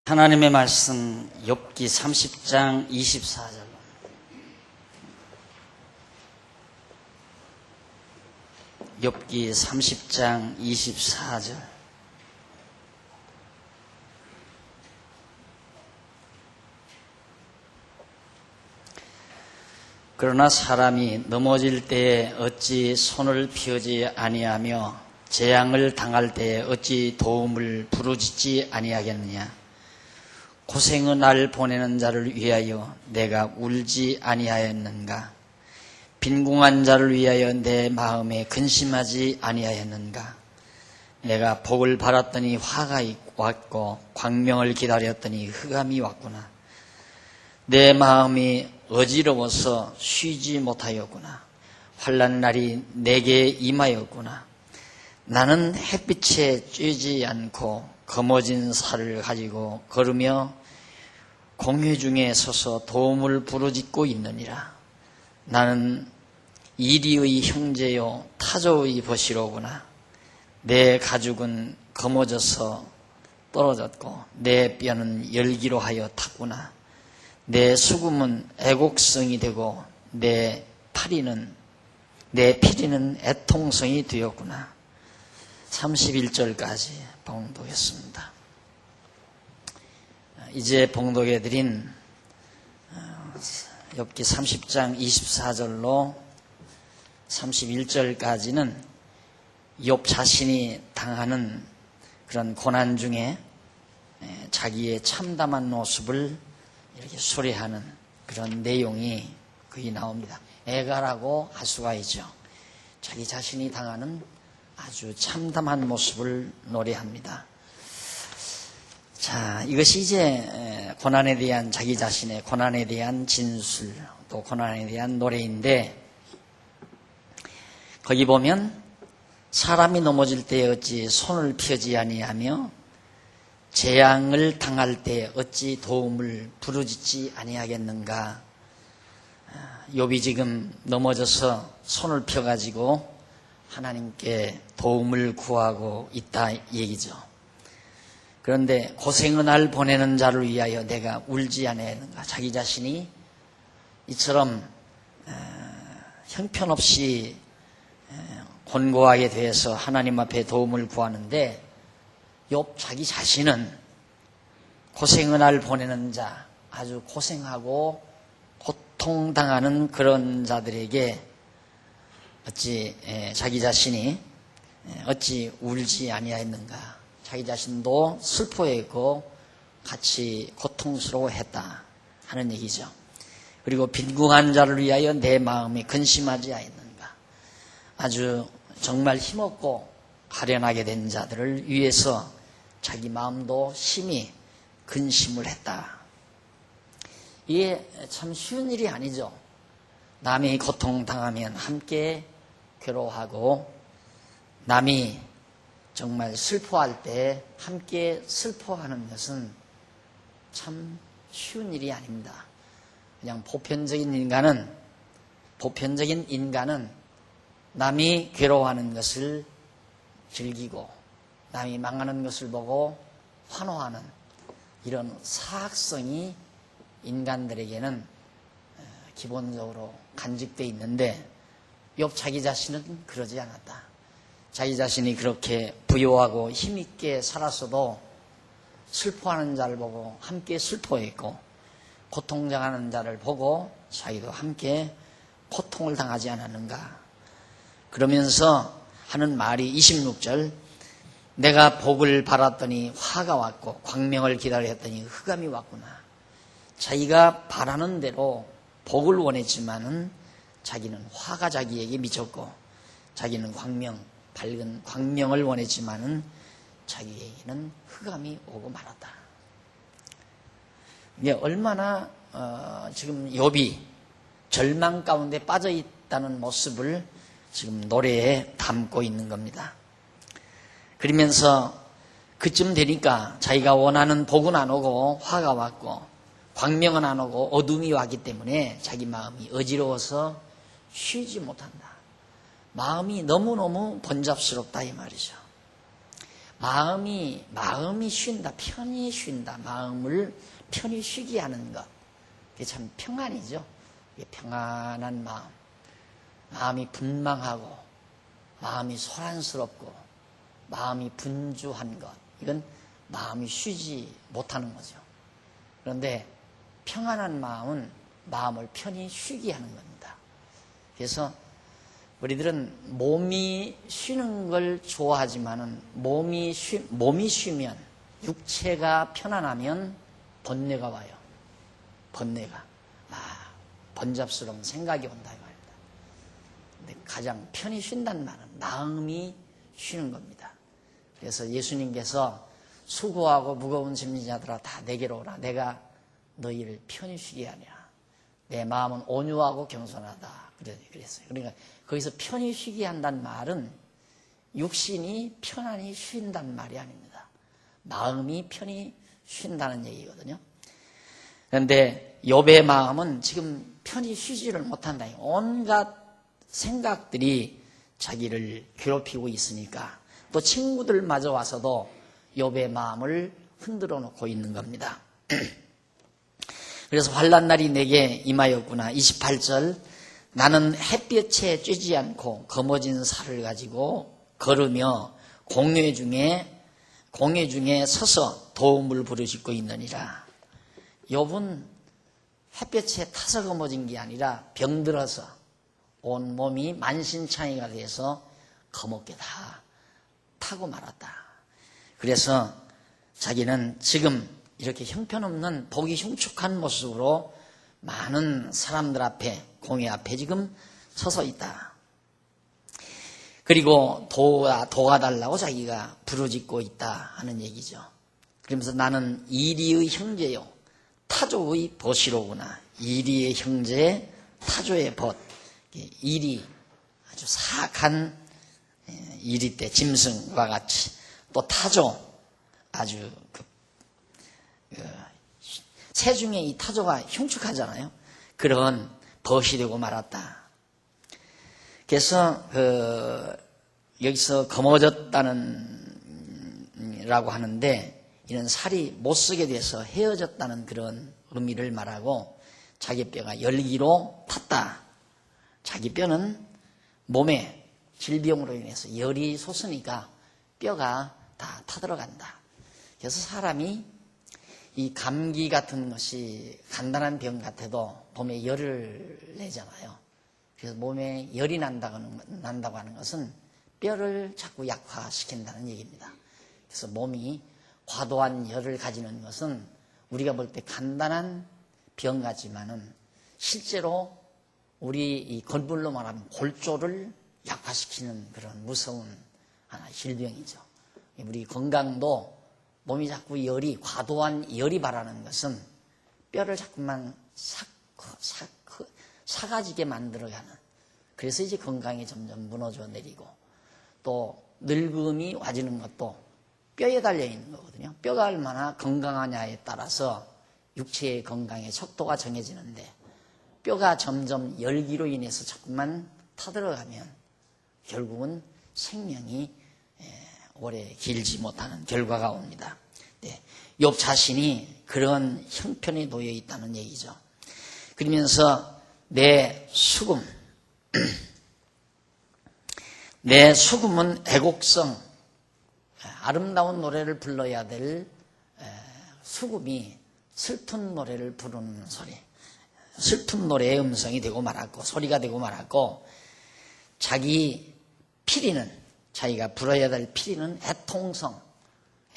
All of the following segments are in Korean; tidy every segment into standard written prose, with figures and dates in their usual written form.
하나님의 말씀 욥기 30장 24절. 욥기 30장 24절. 그러나 사람이 넘어질 때에 어찌 손을 펴지 아니하며 재앙을 당할 때에 어찌 도움을 부르짖지 아니하겠느냐. 고생의 날 보내는 자를 위하여 내가 울지 아니하였는가. 빈궁한 자를 위하여 내 마음에 근심하지 아니하였는가. 내가 복을 바랐더니 화가 왔고 광명을 기다렸더니 흑암이 왔구나. 내 마음이 어지러워서 쉬지 못하였구나. 환난 날이 내게 임하였구나. 나는 햇빛에 쬐지 않고 거머진 살을 가지고 걸으며 공회 중에 서서 도움을 부르짖고 있느니라. 나는 이리의 형제요 타조의 벗이로구나. 내 가죽은 거머져서 떨어졌고 내 뼈는 열기로 하여 탔구나. 내 수금은 애곡성이 되고 내 피리는 애통성이 되었구나. 31절까지 봉독했습니다. 이제 봉독해드린 욥기 30장 24절로 31절까지는 욥 자신이 당하는 그런 고난 중에 자기의 참담한 모습을 이렇게 수레하는 그런 내용이 거기 나옵니다. 애가라고 할 수가 있죠. 자기 자신이 당하는 아주 참담한 모습을 노래합니다. 자, 이것이 이제 고난에 대한 자기 자신의 고난에 대한 진술, 또 고난에 대한 노래인데, 거기 보면 사람이 넘어질 때 어찌 손을 펴지 아니하며 재앙을 당할 때 어찌 도움을 부르짖지 아니하겠는가. 욥이 지금 넘어져서 손을 펴가지고 하나님께 도움을 구하고 있다 얘기죠. 그런데 고생의 날 보내는 자를 위하여 내가 울지 아니하였는가. 자기 자신이 이처럼 형편없이 곤고하게 돼서 하나님 앞에 도움을 구하는데 욥 자기 자신은 고생의 날 보내는 자, 아주 고생하고 고통당하는 그런 자들에게 어찌 자기 자신이 어찌 울지 아니하였는가. 자기 자신도 슬퍼했고 같이 고통스러워했다 하는 얘기죠. 그리고 빈궁한 자를 위하여 내 마음이 근심하지 아니하였는가. 아주 정말 힘없고 가련하게 된 자들을 위해서 자기 마음도 심히 근심을 했다. 이게 참 쉬운 일이 아니죠. 남이 고통당하면 함께 괴로워하고 남이 정말 슬퍼할 때 함께 슬퍼하는 것은 참 쉬운 일이 아닙니다. 그냥 보편적인 인간은 남이 괴로워하는 것을 즐기고 남이 망하는 것을 보고 환호하는 이런 사악성이 인간들에게는 기본적으로 간직되어 있는데 욥 자기 자신은 그러지 않았다. 자기 자신이 그렇게 부유하고 힘있게 살았어도 슬퍼하는 자를 보고 함께 슬퍼했고 고통당하는 자를 보고 자기도 함께 고통을 당하지 않았는가. 그러면서 하는 말이 26절, 내가 복을 바랐더니 화가 왔고 광명을 기다렸더니 흑암이 왔구나. 자기가 바라는 대로 복을 원했지만은 자기는 화가 자기에게 미쳤고 자기는 밝은 광명을 원했지만은 자기에게는 흑암이 오고 말았다. 이게 얼마나 지금 욥이 절망 가운데 빠져 있다는 모습을 지금 노래에 담고 있는 겁니다. 그러면서 그쯤 되니까 자기가 원하는 복은 안 오고 화가 왔고 광명은 안 오고 어둠이 왔기 때문에 자기 마음이 어지러워서 쉬지 못한다. 마음이 너무너무 번잡스럽다 이 말이죠. 마음이 쉰다, 편히 쉰다, 마음을 편히 쉬게 하는 것. 그게 참 평안이죠. 이게 평안한 마음이 분망하고, 마음이 소란스럽고, 마음이 분주한 것. 이건 마음이 쉬지 못하는 거죠. 그런데 평안한 마음은 마음을 편히 쉬게 하는 겁니다. 그래서 우리들은 몸이 쉬는 걸 좋아하지만은 몸이 쉬면, 육체가 편안하면 번뇌가 와요. 번뇌가. 번잡스러운 생각이 온다 이 말입니다. 근데 가장 편히 쉰다는 말은 마음이 쉬는 겁니다. 그래서 예수님께서 수고하고 무거운 짐진자들아 다 내게로 오라. 내가 너희를 편히 쉬게 하리라. 내 마음은 온유하고 겸손하다. 그랬어요. 그러니까 거기서 편히 쉬게 한다는 말은 육신이 편안히 쉰다는 말이 아닙니다. 마음이 편히 쉰다는 얘기거든요. 그런데 욥의 마음은 지금 편히 쉬지를 못한다. 온갖 생각들이 자기를 괴롭히고 있으니까 또 친구들마저 와서도 욥의 마음을 흔들어 놓고 있는 겁니다. 그래서 환난 날이 내게 임하였구나. 28절 나는 햇볕에 쬐지 않고 거머진 살을 가지고 걸으며 공회 중에 서서 도움을 부르짖고 있느니라. 욥은 햇볕에 타서 거머진 게 아니라 병들어서 온 몸이 만신창이가 돼서 거먹게 다 타고 말았다. 그래서 자기는 지금 이렇게 형편없는 보기 흉측한 모습으로 많은 사람들 앞에, 공회 앞에 지금 서서 있다. 그리고 도와달라고 자기가 부르짖고 있다 하는 얘기죠. 그러면서 나는 이리의 형제요 타조의 벗이로구나. 이리의 형제 타조의 벗. 이리 아주 사악한 이리 때 짐승과 같이, 또 타조 아주 새 중에 이 타조가 흉측하잖아요. 그런 벗이 되고 말았다. 그래서 여기서 거머졌다는 라고 하는데, 이는 살이 못 쓰게 돼서 헤어졌다는 그런 의미를 말하고, 자기 뼈가 열기로 탔다. 자기 뼈는 몸에 질병으로 인해서 열이 솟으니까 뼈가 다 타들어간다. 그래서 사람이 이 감기 같은 것이 간단한 병 같아도 몸에 열을 내잖아요. 그래서 몸에 열이 난다고 하는 것은 뼈를 자꾸 약화시킨다는 얘기입니다. 그래서 몸이 과도한 열을 가지는 것은 우리가 볼 때 간단한 병 같지만은 실제로 우리 이 건물로 말하면 골조를 약화시키는 그런 무서운 하나의 질병이죠. 우리 건강도 몸이 자꾸 과도한 열이 바라는 것은 뼈를 자꾸만 사가지게 만들어가는, 그래서 이제 건강이 점점 무너져 내리고, 또 늙음이 와지는 것도 뼈에 달려있는 거거든요. 뼈가 얼마나 건강하냐에 따라서 육체의 건강의 척도가 정해지는데, 뼈가 점점 열기로 인해서 자꾸만 타들어가면 결국은 생명이 오래 길지 못하는 결과가 옵니다. 네, 욥 자신이 그런 형편에 놓여 있다는 얘기죠. 그러면서 내 수금은 애곡성, 아름다운 노래를 불러야 될 수금이 슬픈 노래를 부르는 소리, 슬픈 노래의 음성이 되고 말았고, 소리가 되고 말았고, 자기 피리는, 자기가 불어야 될 피리는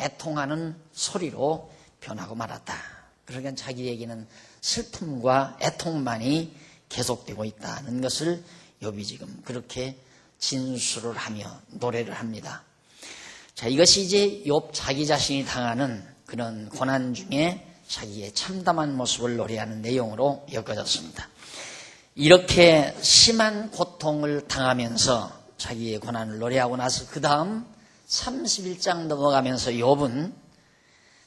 애통하는 소리로 변하고 말았다. 그러니까 자기에게는 슬픔과 애통만이 계속되고 있다는 것을 욥이 지금 그렇게 진술을 하며 노래를 합니다. 자, 이것이 이제 욥 자기 자신이 당하는 그런 고난 중에 자기의 참담한 모습을 노래하는 내용으로 엮어졌습니다. 이렇게 심한 고통을 당하면서 자기의 고난을 노래하고 나서 그 다음 31장 넘어가면서 욥은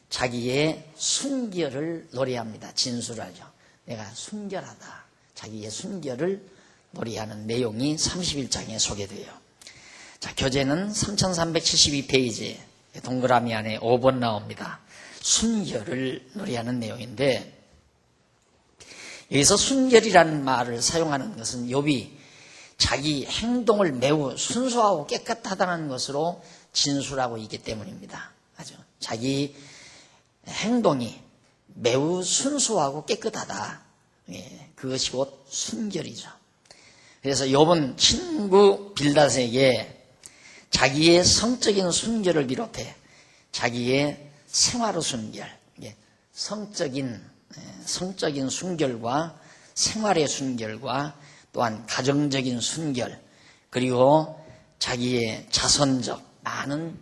자기의 순결을 노래합니다. 진술하죠. 내가 순결하다. 자기의 순결을 노래하는 내용이 31장에 소개돼요. 자, 교재는 3372페이지에 동그라미 안에 5번 나옵니다. 순결을 노래하는 내용인데, 여기서 순결이라는 말을 사용하는 것은 욥이 자기 행동을 매우 순수하고 깨끗하다는 것으로 진술하고 있기 때문입니다. 아주 자기 행동이 매우 순수하고 깨끗하다. 그것이 곧 순결이죠. 그래서 욥은 친구 빌닷에게 자기의 성적인 순결을 비롯해 자기의 생활의 순결, 성적인 순결과 생활의 순결과 또한 가정적인 순결, 그리고 자기의 자선적 많은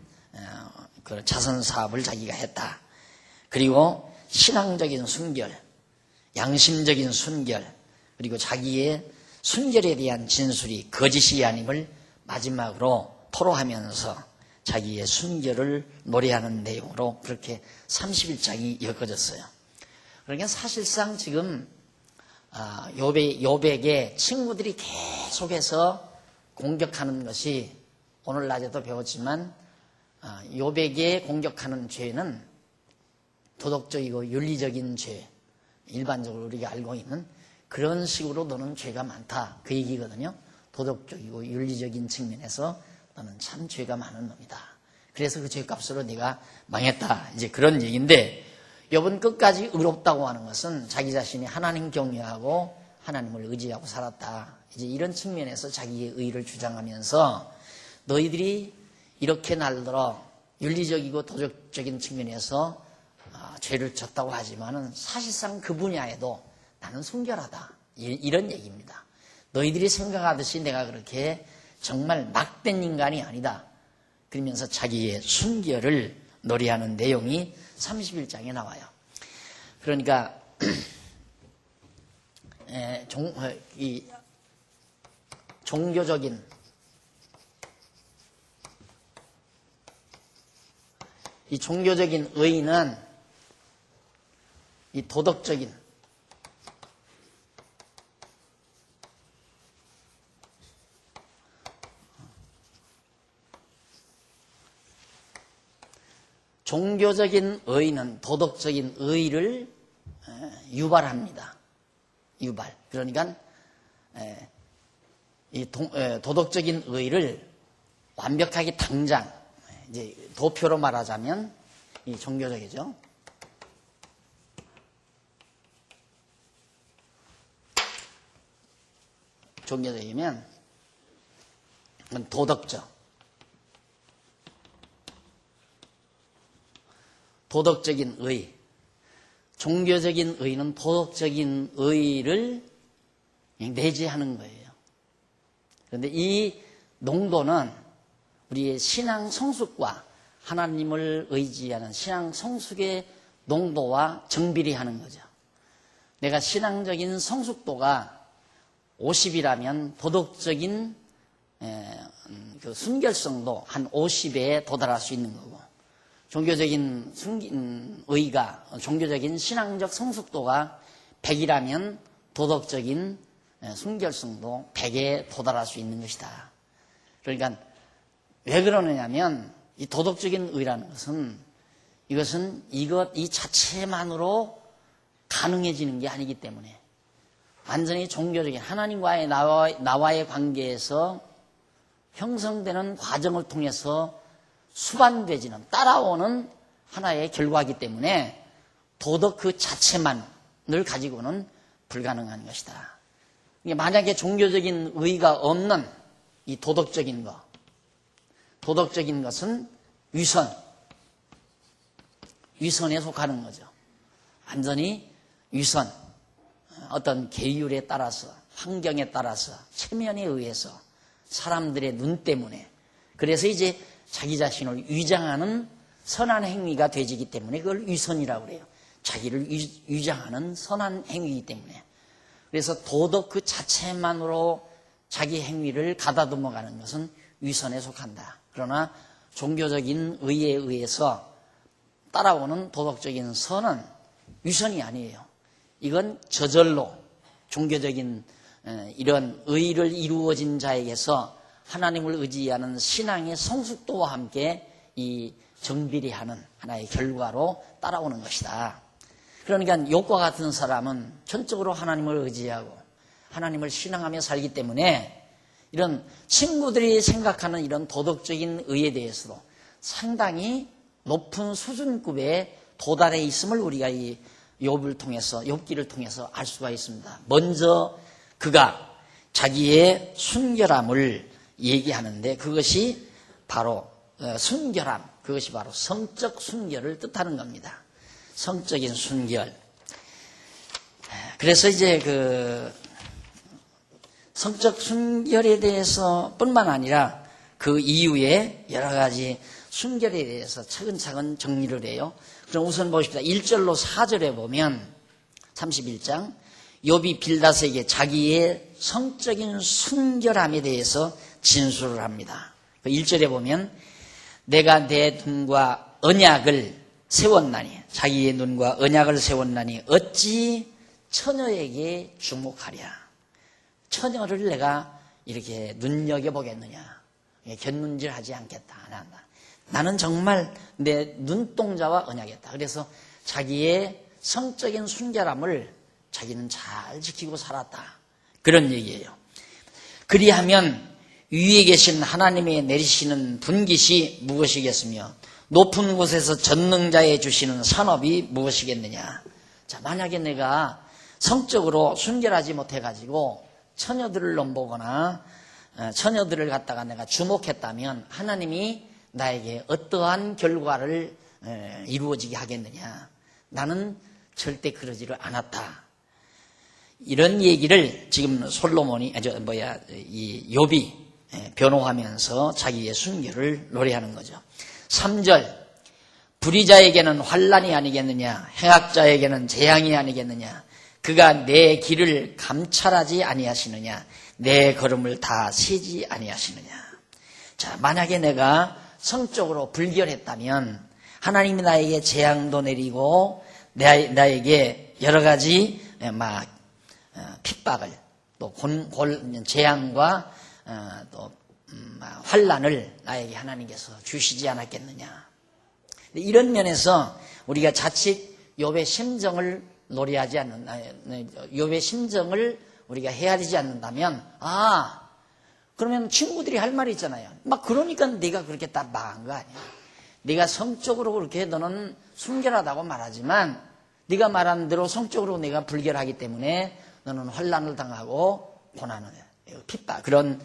그 자선 사업을 자기가 했다. 그리고 신앙적인 순결, 양심적인 순결, 그리고 자기의 순결에 대한 진술이 거짓이 아님을 마지막으로 토로하면서 자기의 순결을 노래하는 내용으로 그렇게 31장이 엮어졌어요. 그러니까 사실상 지금 욥에게 친구들이 계속해서 공격하는 것이 오늘 낮에도 배웠지만 욥에게 공격하는 죄는 도덕적이고 윤리적인 죄, 일반적으로 우리가 알고 있는 그런 식으로 너는 죄가 많다 그 얘기거든요. 도덕적이고 윤리적인 측면에서 너는 참 죄가 많은 놈이다. 그래서 그 죄값으로 네가 망했다. 이제 그런 얘기인데, 욥은 끝까지 의롭다고 하는 것은 자기 자신이 하나님 경외하고 하나님을 의지하고 살았다. 이제 이런 측면에서 자기의 의를 주장하면서 너희들이 이렇게 날들어 윤리적이고 도덕적인 측면에서 죄를 졌다고 하지만은 사실상 그 분야에도 나는 순결하다. 이런 얘기입니다. 너희들이 생각하듯이 내가 그렇게 정말 막된 인간이 아니다. 그러면서 자기의 순결을 노래하는 내용이 31장에 나와요. 그러니까 이 종교적인 의의는 이 도덕적인 종교적인 의의는 도덕적인 의의를 유발합니다. 유발. 그러니까 이 도덕적인 의의를 완벽하게 당장 이제 도표로 말하자면 이 종교적이죠. 종교적이면 도덕적. 도덕적인 의, 종교적인 의는 도덕적인 의를 내재하는 거예요. 그런데 이 농도는 우리의 신앙 성숙과 하나님을 의지하는 신앙 성숙의 농도와 정비례하는 거죠. 내가 신앙적인 성숙도가 50이라면 도덕적인 그 순결성도 한 50에 도달할 수 있는 거고, 종교적인 의의가, 종교적인 신앙적 성숙도가 100이라면 도덕적인 순결성도 100에 도달할 수 있는 것이다. 그러니까 왜 그러느냐면 이 도덕적인 의의라는 것은 이것은 이 자체만으로 가능해지는 게 아니기 때문에 완전히 종교적인 하나님과의 나와의 관계에서 형성되는 과정을 통해서 수반되지는 따라오는 하나의 결과이기 때문에 도덕 그 자체만을 가지고는 불가능한 것이다. 만약에 종교적인 의의가 없는 이 도덕적인 것은 위선에 속하는 거죠. 완전히 위선, 어떤 계율에 따라서, 환경에 따라서, 체면에 의해서, 사람들의 눈 때문에, 그래서 이제 자기 자신을 위장하는 선한 행위가 되지기 때문에 그걸 위선이라고 그래요. 자기를 위장하는 선한 행위이기 때문에. 그래서 도덕 그 자체만으로 자기 행위를 가다듬어가는 것은 위선에 속한다. 그러나 종교적인 의의에 의해서 따라오는 도덕적인 선은 위선이 아니에요. 이건 저절로 종교적인 이런 의의를 이루어진 자에게서 하나님을 의지하는 신앙의 성숙도와 함께 이 정비례하는 하나의 결과로 따라오는 것이다. 그러니까 욥과 같은 사람은 전적으로 하나님을 의지하고 하나님을 신앙하며 살기 때문에 이런 친구들이 생각하는 이런 도덕적인 의에 대해서도 상당히 높은 수준급에 도달해 있음을 우리가 이 욥을 통해서, 욥기를 통해서 알 수가 있습니다. 먼저 그가 자기의 순결함을 얘기하는데 그것이 바로 순결함, 그것이 바로 성적 순결을 뜻하는 겁니다. 성적인 순결. 그래서 이제 그 성적 순결에 대해서 뿐만 아니라 그 이후에 여러 가지 순결에 대해서 차근차근 정리를 해요. 그럼 우선 보십시다. 1절로 4절에 보면 31장 욥이 빌닷에게 자기의 성적인 순결함에 대해서 진술을 합니다. 1절에 보면 내가 내 눈과 언약을 세웠나니 자기의 눈과 언약을 세웠나니 어찌 처녀에게 주목하랴. 처녀를 내가 이렇게 눈여겨보겠느냐. 곁눈질하지 않겠다. 나는 정말 내 눈동자와 언약했다. 그래서 자기의 성적인 순결함을 자기는 잘 지키고 살았다. 그런 얘기예요. 그리하면 위에 계신 하나님의 내리시는 분깃이 무엇이겠으며 높은 곳에서 전능자에 주시는 산업이 무엇이겠느냐. 자, 만약에 내가 성적으로 순결하지 못해가지고 처녀들을 넘보거나 처녀들을 갖다가 내가 주목했다면 하나님이 나에게 어떠한 결과를 이루어지게 하겠느냐. 나는 절대 그러지를 않았다. 이런 얘기를 지금 솔로몬이, 이 욥이 변호하면서 자기의 순결을 노래하는 거죠. 3절, 불의자에게는 환난이 아니겠느냐, 행악자에게는 재앙이 아니겠느냐, 그가 내 길을 감찰하지 아니하시느냐, 내 걸음을 다 세지 아니하시느냐. 자, 만약에 내가 성적으로 불결했다면 하나님이 나에게 재앙도 내리고 나에게 여러 가지 막 핍박을 또 재앙과 또 환난을 나에게 하나님께서 주시지 않았겠느냐. 이런 면에서 우리가 자칫 욥의 심정을 노래하지 않는, 욥의 심정을 우리가 헤아리지 않는다면, 그러면 친구들이 할 말이 있잖아요. 막 그러니까 네가 그렇게 딱 망한 거 아니야. 네가 성적으로 그렇게 너는 순결하다고 말하지만 네가 말한 대로 성적으로 내가 불결하기 때문에 너는 환난을 당하고 고난을 핍박 그런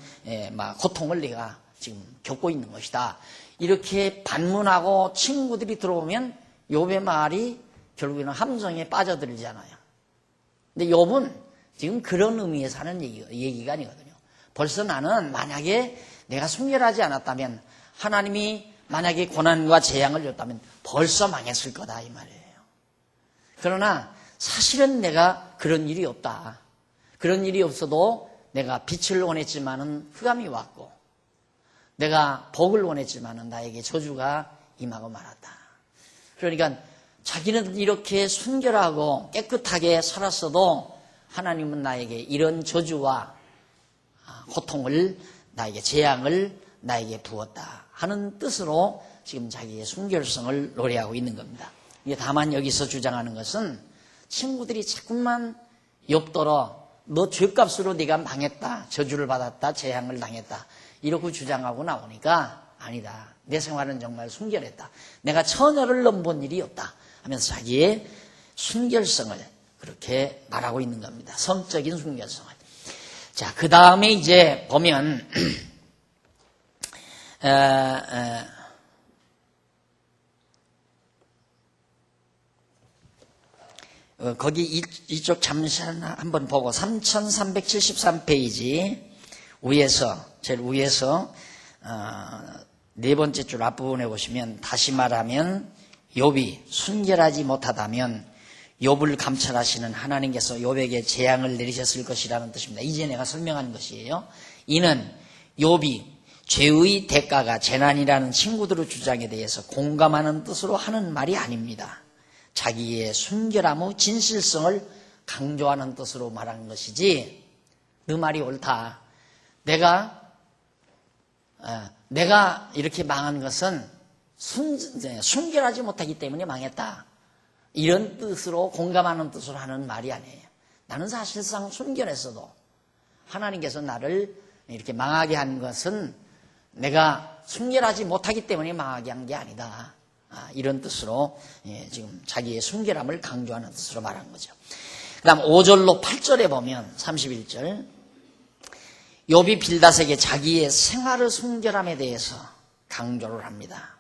고통을 네가 지금 겪고 있는 것이다. 이렇게 반문하고 친구들이 들어오면 욥의 말이 결국에는 함정에 빠져들잖아요. 근데 욥은 지금 그런 의미에서 하는 얘기가 아니거든요. 벌써 나는 만약에 내가 순결하지 않았다면 하나님이 만약에 고난과 재앙을 줬다면 벌써 망했을 거다 이 말이에요. 그러나 사실은 내가 그런 일이 없다. 그런 일이 없어도 내가 빛을 원했지만은 흑암이 왔고 내가 복을 원했지만은 나에게 저주가 임하고 말았다. 그러니까 자기는 이렇게 순결하고 깨끗하게 살았어도 하나님은 나에게 이런 저주와 고통을 나에게 재앙을 나에게 부었다 하는 뜻으로 지금 자기의 순결성을 노래하고 있는 겁니다. 다만 여기서 주장하는 것은 친구들이 자꾸만 욥더러 너 죄값으로 네가 망했다, 저주를 받았다, 재앙을 당했다 이렇게 주장하고 나오니까 아니다. 내 생활은 정말 순결했다. 내가 처녀를 넘본 일이 없다 하면서 자기의 순결성을 그렇게 말하고 있는 겁니다. 성적인 순결성을. 자, 그 다음에 이제 보면 거기 이쪽 잠시 한번 보고 3373페이지 위에서 제일 위에서 네 번째 줄 앞부분에 보시면 다시 말하면 욥이 순결하지 못하다면 욥을 감찰하시는 하나님께서 욥에게 재앙을 내리셨을 것이라는 뜻입니다. 이제 내가 설명한 것이에요. 이는 욥이 죄의 대가가 재난이라는 친구들의 주장에 대해서 공감하는 뜻으로 하는 말이 아닙니다. 자기의 순결함의 진실성을 강조하는 뜻으로 말하는 것이지 너 말이 옳다. 내가 이렇게 망한 것은 순결하지 못하기 때문에 망했다. 이런 뜻으로 공감하는 뜻으로 하는 말이 아니에요. 나는 사실상 순결했어도 하나님께서 나를 이렇게 망하게 한 것은 내가 순결하지 못하기 때문에 망하게 한 게 아니다. 이런 뜻으로 지금 자기의 순결함을 강조하는 뜻으로 말한 거죠. 그 다음 5절로 8절에 보면 31절 욥이 빌닷에게 자기의 생활의 순결함에 대해서 강조를 합니다.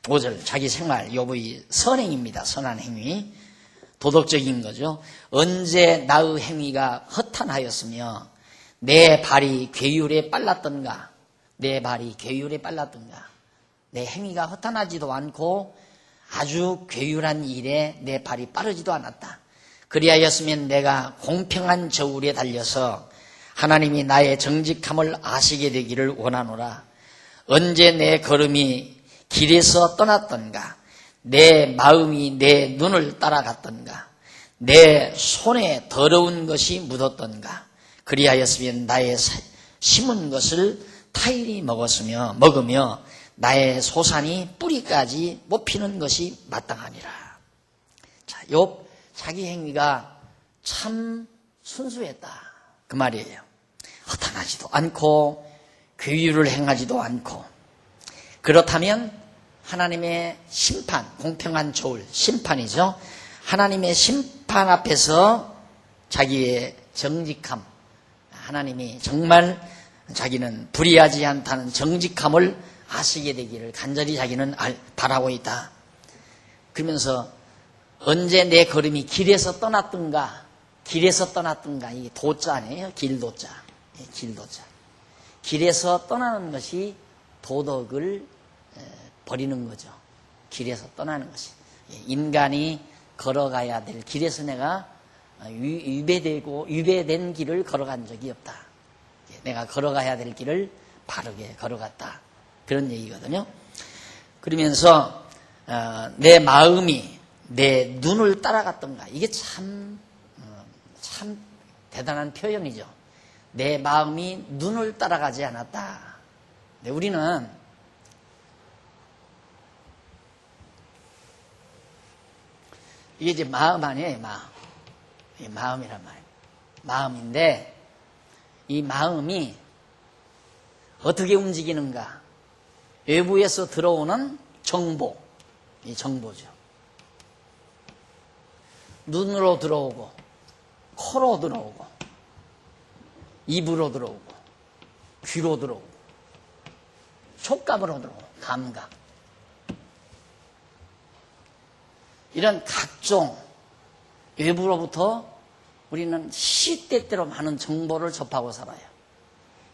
5절 자기 생활 욥의 선행입니다. 선한 행위 도덕적인 거죠. 언제 나의 행위가 허탄하였으며 내 발이 괴율에 빨랐던가 내 발이 괴율에 빨랐던가 내 행위가 허탄하지도 않고 아주 괴율한 일에 내 발이 빠르지도 않았다. 그리하였으면 내가 공평한 저울에 달려서 하나님이 나의 정직함을 아시게 되기를 원하노라. 언제 내 걸음이 길에서 떠났던가 내 마음이 내 눈을 따라갔던가 내 손에 더러운 것이 묻었던가 그리하였으면 나의 심은 것을 타일이 먹으며 나의 소산이 뿌리까지 뽑히는 것이 마땅하니라. 자, 욥 자기 행위가 참 순수했다 그 말이에요. 허탄하지도 않고 괴유를 행하지도 않고 그렇다면 하나님의 심판, 공평한 저울, 심판이죠. 하나님의 심판 앞에서 자기의 정직함, 하나님이 정말 자기는 불의하지 않다는 정직함을 아시게 되기를 간절히 자기는 바라고 있다. 그러면서 언제 내 걸음이 길에서 떠났던가, 이 도자 아니에요? 길도자. 길도자. 길에서 떠나는 것이 도덕을 버리는 거죠. 길에서 떠나는 것이. 인간이 걸어가야 될 길에서 내가 위배된 길을 걸어간 적이 없다. 내가 걸어가야 될 길을 바르게 걸어갔다. 그런 얘기거든요. 그러면서 내 마음이 내 눈을 따라갔던가. 이게 참 대단한 표현이죠. 내 마음이 눈을 따라가지 않았다. 근데 우리는 이게 이제 마음 아니에요, 마음. 이게 마음이란 말이에요. 마음인데, 이 마음이 어떻게 움직이는가? 외부에서 들어오는 정보, 이 정보죠. 눈으로 들어오고, 코로 들어오고, 입으로 들어오고, 귀로 들어오고, 촉감으로 들어오고, 감각. 이런 각종 외부로부터 우리는 시때때로 많은 정보를 접하고 살아요.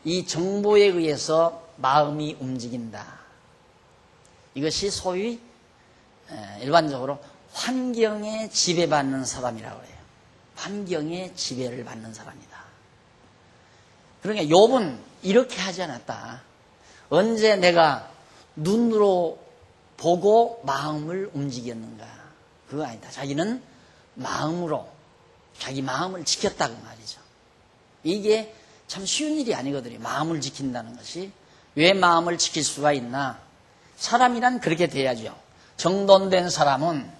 이 정보에 의해서 마음이 움직인다. 이것이 소위 일반적으로 환경에 지배받는 사람이라고 해요. 환경에 지배를 받는 사람이다. 그러니까 욥은 이렇게 하지 않았다. 언제 내가 눈으로 보고 마음을 움직였는가? 그거 아니다. 자기는 마음으로 자기 마음을 지켰다고 말이죠. 이게 참 쉬운 일이 아니거든요. 마음을 지킨다는 것이. 왜 마음을 지킬 수가 있나? 사람이란 그렇게 돼야죠. 정돈된 사람은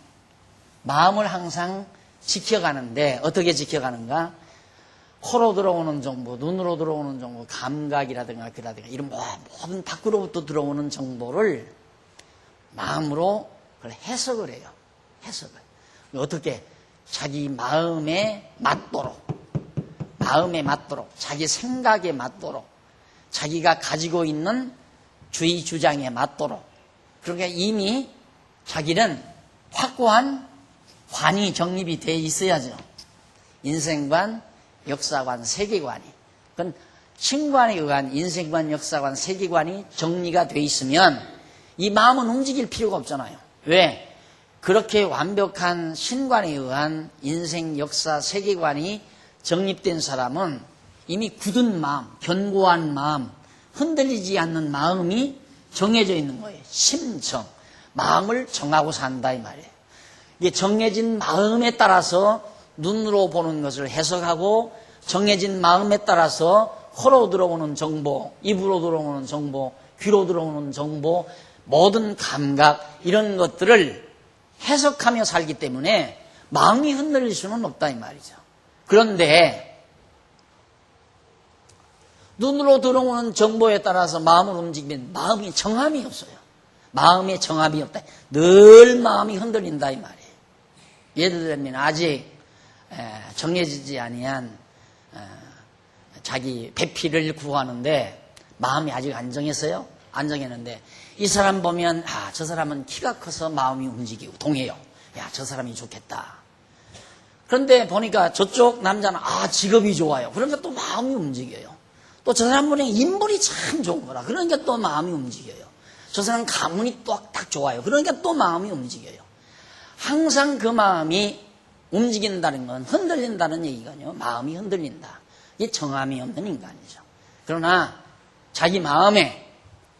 마음을 항상 지켜가는데 어떻게 지켜가는가? 코로 들어오는 정보, 눈으로 들어오는 정보, 감각이라든가 이런 모든 밖으로부터 들어오는 정보를 마음으로 그걸 해석을 해요. 해석을. 어떻게? 자기 마음에 맞도록, 자기 생각에 맞도록, 자기가 가지고 있는 주의 주장에 맞도록. 그러니까 이미 자기는 확고한 관이 정립이 되어 있어야죠. 인생관, 역사관, 세계관이. 그건 신관에 의한 인생관, 역사관, 세계관이 정리가 되어 있으면 이 마음은 움직일 필요가 없잖아요. 왜? 그렇게 완벽한 신관에 의한 인생, 역사, 세계관이 정립된 사람은 이미 굳은 마음, 견고한 마음, 흔들리지 않는 마음이 정해져 있는 거예요. 심정, 마음을 정하고 산다 이 말이에요. 이게 정해진 마음에 따라서 눈으로 보는 것을 해석하고 정해진 마음에 따라서 코로 들어오는 정보, 입으로 들어오는 정보, 귀로 들어오는 정보, 모든 감각 이런 것들을 해석하며 살기 때문에 마음이 흔들릴 수는 없다 이 말이죠. 그런데 눈으로 들어오는 정보에 따라서 마음을 움직이면 마음이 정함이 없어요. 마음에 정함이 없다. 늘 마음이 흔들린다 이 말이에요. 예를 들면 아직 정해지지 아니한 자기 배필을 구하는데 마음이 아직 안 정했어요. 안 정했는데 이 사람 보면 저 사람은 키가 커서 마음이 움직이고 동해요. 저 사람이 좋겠다. 그런데 보니까 저쪽 남자는 직업이 좋아요. 그러니까 또 마음이 움직여요. 또 저 사람 보니 인물이 참 좋은 거라. 그러니까 또 마음이 움직여요. 저 사람 가문이 또 딱 좋아요. 그러니까 또 마음이 움직여요. 항상 그 마음이 움직인다는 건 흔들린다는 얘기거든요. 마음이 흔들린다. 이게 정함이 없는 인간이죠. 그러나 자기 마음에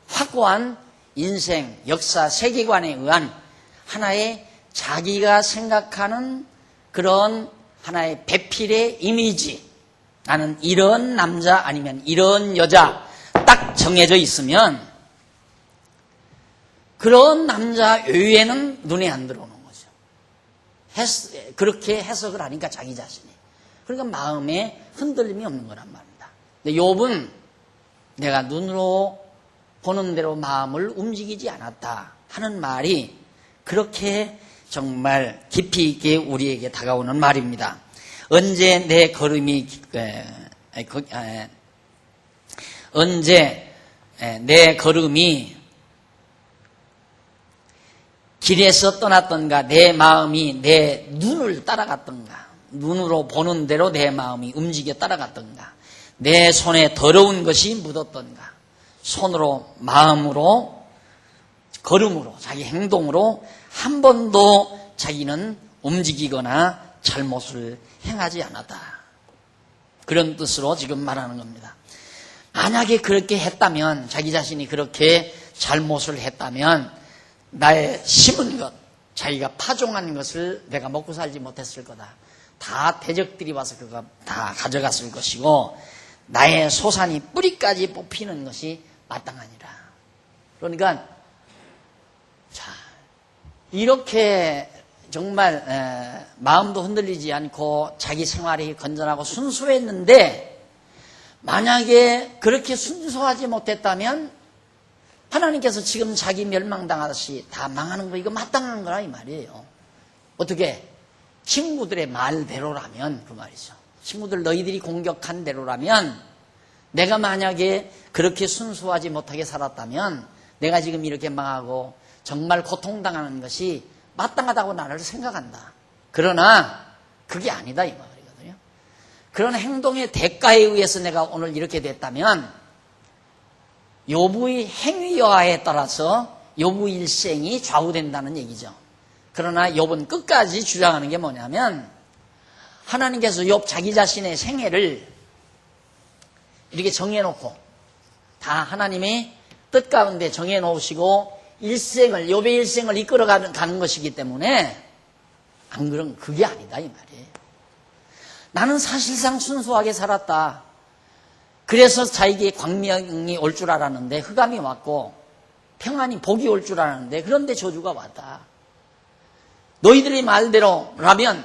확고한 인생, 역사, 세계관에 의한 하나의 자기가 생각하는 그런 하나의 배필의 이미지, 나는 이런 남자 아니면 이런 여자 딱 정해져 있으면 그런 남자 외에는 눈에 안 들어오는 거죠. 그렇게 해석을 하니까 자기 자신이. 그러니까 마음에 흔들림이 없는 거란 말입니다. 근데 욥은 내가 눈으로 보는 대로 마음을 움직이지 않았다 하는 말이 그렇게 정말 깊이 있게 우리에게 다가오는 말입니다. 언제 내 걸음이 길에서 떠났던가 내 마음이 내 눈을 따라갔던가 눈으로 보는 대로 내 마음이 움직여 따라갔던가 내 손에 더러운 것이 묻었던가 손으로 마음으로 걸음으로 자기 행동으로 한 번도 자기는 움직이거나 잘못을 행하지 않았다. 그런 뜻으로 지금 말하는 겁니다. 만약에 그렇게 했다면 자기 자신이 그렇게 잘못을 했다면 나의 심은 것 자기가 파종한 것을 내가 먹고 살지 못했을 거다. 다 대적들이 와서 그거 다 가져갔을 것이고 나의 소산이 뿌리까지 뽑히는 것이 마땅하니라. 그러니까 이렇게 정말 마음도 흔들리지 않고 자기 생활이 건전하고 순수했는데 만약에 그렇게 순수하지 못했다면 하나님께서 지금 자기 멸망당하듯이 다 망하는 거 이거 마땅한 거라 이 말이에요. 어떻게? 친구들의 말대로라면 그 말이죠. 친구들 너희들이 공격한 대로라면 내가 만약에 그렇게 순수하지 못하게 살았다면 내가 지금 이렇게 망하고 정말 고통당하는 것이 마땅하다고 나를 생각한다. 그러나 그게 아니다 이 말이거든요. 그런 행동의 대가에 의해서 내가 오늘 이렇게 됐다면 욥의 행위 여하에 따라서 욥의 일생이 좌우된다는 얘기죠. 그러나 욥은 끝까지 주장하는 게 뭐냐면 하나님께서 욥 자기 자신의 생애를 이렇게 정해놓고 다 하나님의 뜻 가운데 정해놓으시고 일생을 욥의 일생을 이끌어가는 것이기 때문에 안 그런 그게 아니다 이 말이에요. 나는 사실상 순수하게 살았다. 그래서 자에게 광명이 올 줄 알았는데 흑암이 왔고 평안이 복이 올 줄 알았는데 그런데 저주가 왔다. 너희들의 말대로라면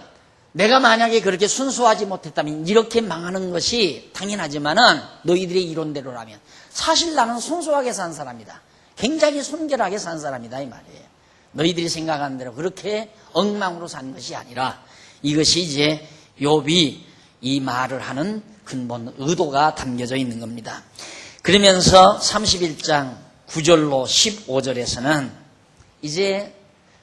내가 만약에 그렇게 순수하지 못했다면 이렇게 망하는 것이 당연하지만은 너희들의 이론대로라면 사실 나는 순수하게 산 사람이다. 굉장히 순결하게 산 사람이다 이 말이에요. 너희들이 생각하는 대로 그렇게 엉망으로 산 것이 아니라 이것이 이제 욥이 이 말을 하는 근본 의도가 담겨져 있는 겁니다. 그러면서 31장 9절로 15절에서는 이제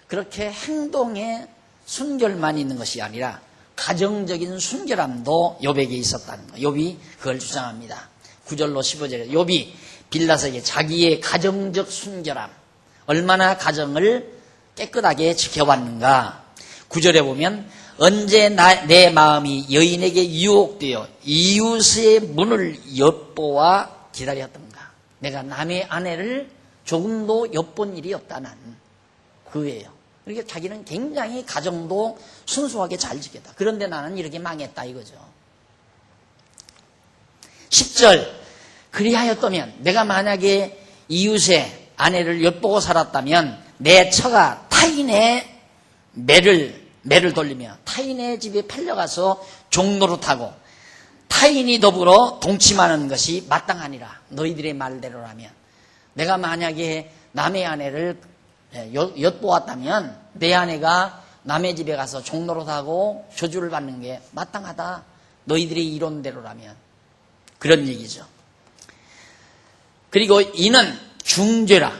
그렇게 행동에 순결만 있는 것이 아니라 가정적인 순결함도 욥에게 있었다는 거. 욥이 그걸 주장합니다. 9절로 15절에 욥이 빌닷에게 자기의 가정적 순결함, 얼마나 가정을 깨끗하게 지켜왔는가. 9절에 보면 언제 내 마음이 여인에게 유혹되어 이웃의 문을 엿보아 기다렸던가. 내가 남의 아내를 조금도 엿본 일이 없다 나는. 그거예요. 그러니까 자기는 굉장히 가정도 순수하게 잘 지켰다. 그런데 나는 이렇게 망했다 이거죠. 10절 그리하였다면 내가 만약에 이웃의 아내를 엿보고 살았다면 내 처가 타인의 매를 돌리며 타인의 집에 팔려가서 종노릇하고 타인이 더불어 동침하는 것이 마땅하니라. 너희들의 말대로라면. 내가 만약에 남의 아내를 엿보았다면 내 아내가 남의 집에 가서 종노릇하고 저주를 받는 게 마땅하다. 너희들의 이론대로라면. 그런 얘기죠. 그리고 이는 중죄라.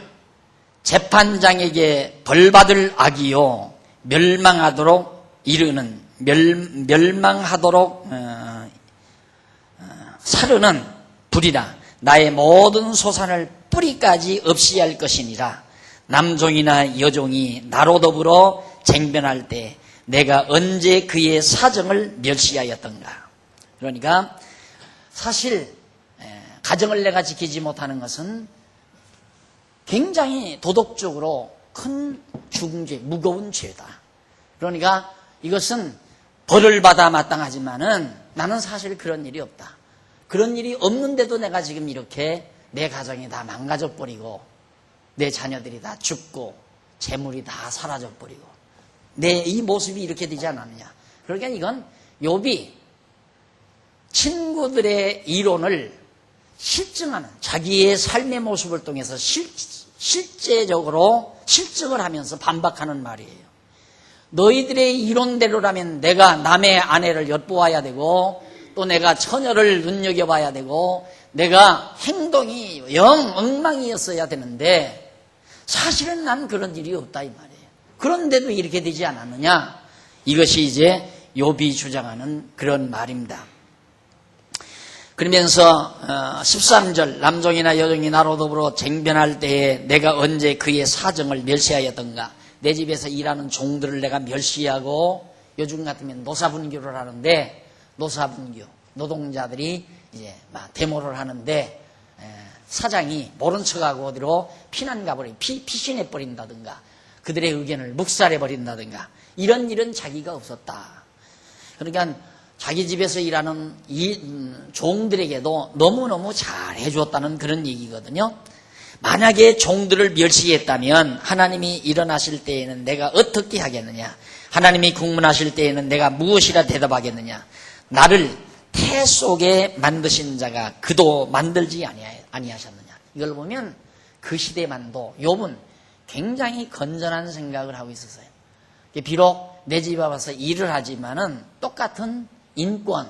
재판장에게 벌받을 악이요 멸망하도록 이르는 멸망하도록 사르는 불이라. 나의 모든 소산을 뿌리까지 없이 할 것이니라. 남종이나 여종이 나로 더불어 쟁변할 때 내가 언제 그의 사정을 멸시하였던가. 그러니까 사실 가정을 내가 지키지 못하는 것은 굉장히 도덕적으로 큰 중죄, 무거운 죄다. 그러니까 이것은 벌을 받아 마땅하지만은 나는 사실 그런 일이 없다. 그런 일이 없는데도 내가 지금 이렇게 내 가정이 다 망가져버리고 내 자녀들이 다 죽고 재물이 다 사라져버리고 내 이 모습이 이렇게 되지 않았느냐. 그러니까 이건 욥이 친구들의 이론을 실증하는 자기의 삶의 모습을 통해서 실제적으로 실증을 하면서 반박하는 말이에요. 너희들의 이론대로라면 내가 남의 아내를 엿보아야 되고 또 내가 처녀를 눈여겨봐야 되고 내가 행동이 영 엉망이었어야 되는데 사실은 난 그런 일이 없다 이 말이에요. 그런데도 이렇게 되지 않았느냐. 이것이 이제 욥이 주장하는 그런 말입니다. 그러면서 13절 남종이나 여종이 나로 더불어 쟁변할 때에 내가 언제 그의 사정을 멸시하였던가. 내 집에서 일하는 종들을 내가 멸시하고 요즘 같으면 노사분규를 하는데 노사분규 노동자들이 이제 막 데모를 하는데 사장이 모른 척하고 어디로 피난 가버리 피신해 버린다든가 그들의 의견을 묵살해 버린다든가 이런 일은 자기가 없었다. 그러니까 자기 집에서 일하는 종들에게도 너무너무 잘 해주었다는 그런 얘기거든요. 만약에 종들을 멸시했다면 하나님이 일어나실 때에는 내가 어떻게 하겠느냐. 하나님이 국문하실 때에는 내가 무엇이라 대답하겠느냐. 나를 태 속에 만드신 자가 그도 만들지 아니하셨느냐. 이걸 보면 그 시대만도 욥은 굉장히 건전한 생각을 하고 있었어요. 비록 내 집에 와서 일을 하지만은 똑같은 인권,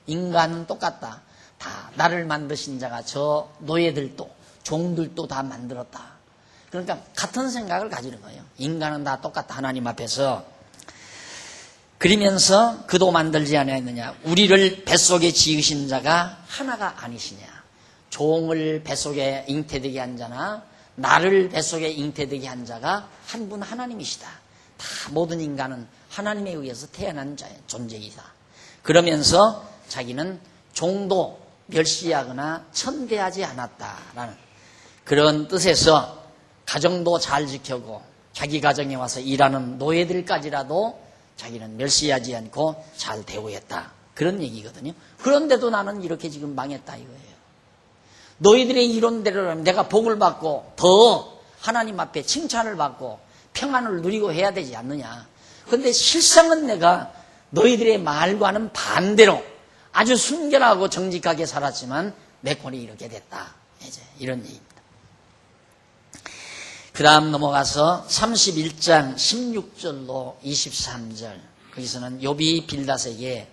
인간은 똑같다. 다 나를 만드신 자가 저 노예들도 종들도 다 만들었다. 그러니까 같은 생각을 가지는 거예요. 인간은 다 똑같다. 하나님 앞에서. 그러면서 그도 만들지 아니하였느냐. 우리를 뱃속에 지으신 자가 하나가 아니시냐. 종을 뱃속에 잉태되게 한 자나 나를 뱃속에 잉태되게 한 자가 한 분 하나님이시다. 다 모든 인간은 하나님에 의해서 태어난 존재이다. 그러면서 자기는 종도 멸시하거나 천대하지 않았다라는 그런 뜻에서 가정도 잘 지켜고 자기 가정에 와서 일하는 노예들까지라도 자기는 멸시하지 않고 잘 대우했다. 그런 얘기거든요. 그런데도 나는 이렇게 지금 망했다 이거예요. 너희들의 이론대로라면 내가 복을 받고 더 하나님 앞에 칭찬을 받고 평안을 누리고 해야 되지 않느냐. 그런데 실상은 내가 너희들의 말과는 반대로 아주 순결하고 정직하게 살았지만 내 꼴이 이렇게 됐다. 이제 이런 얘기입니다. 그 다음 넘어가서 31장 16절로 23절 거기서는 욥이 빌닷에게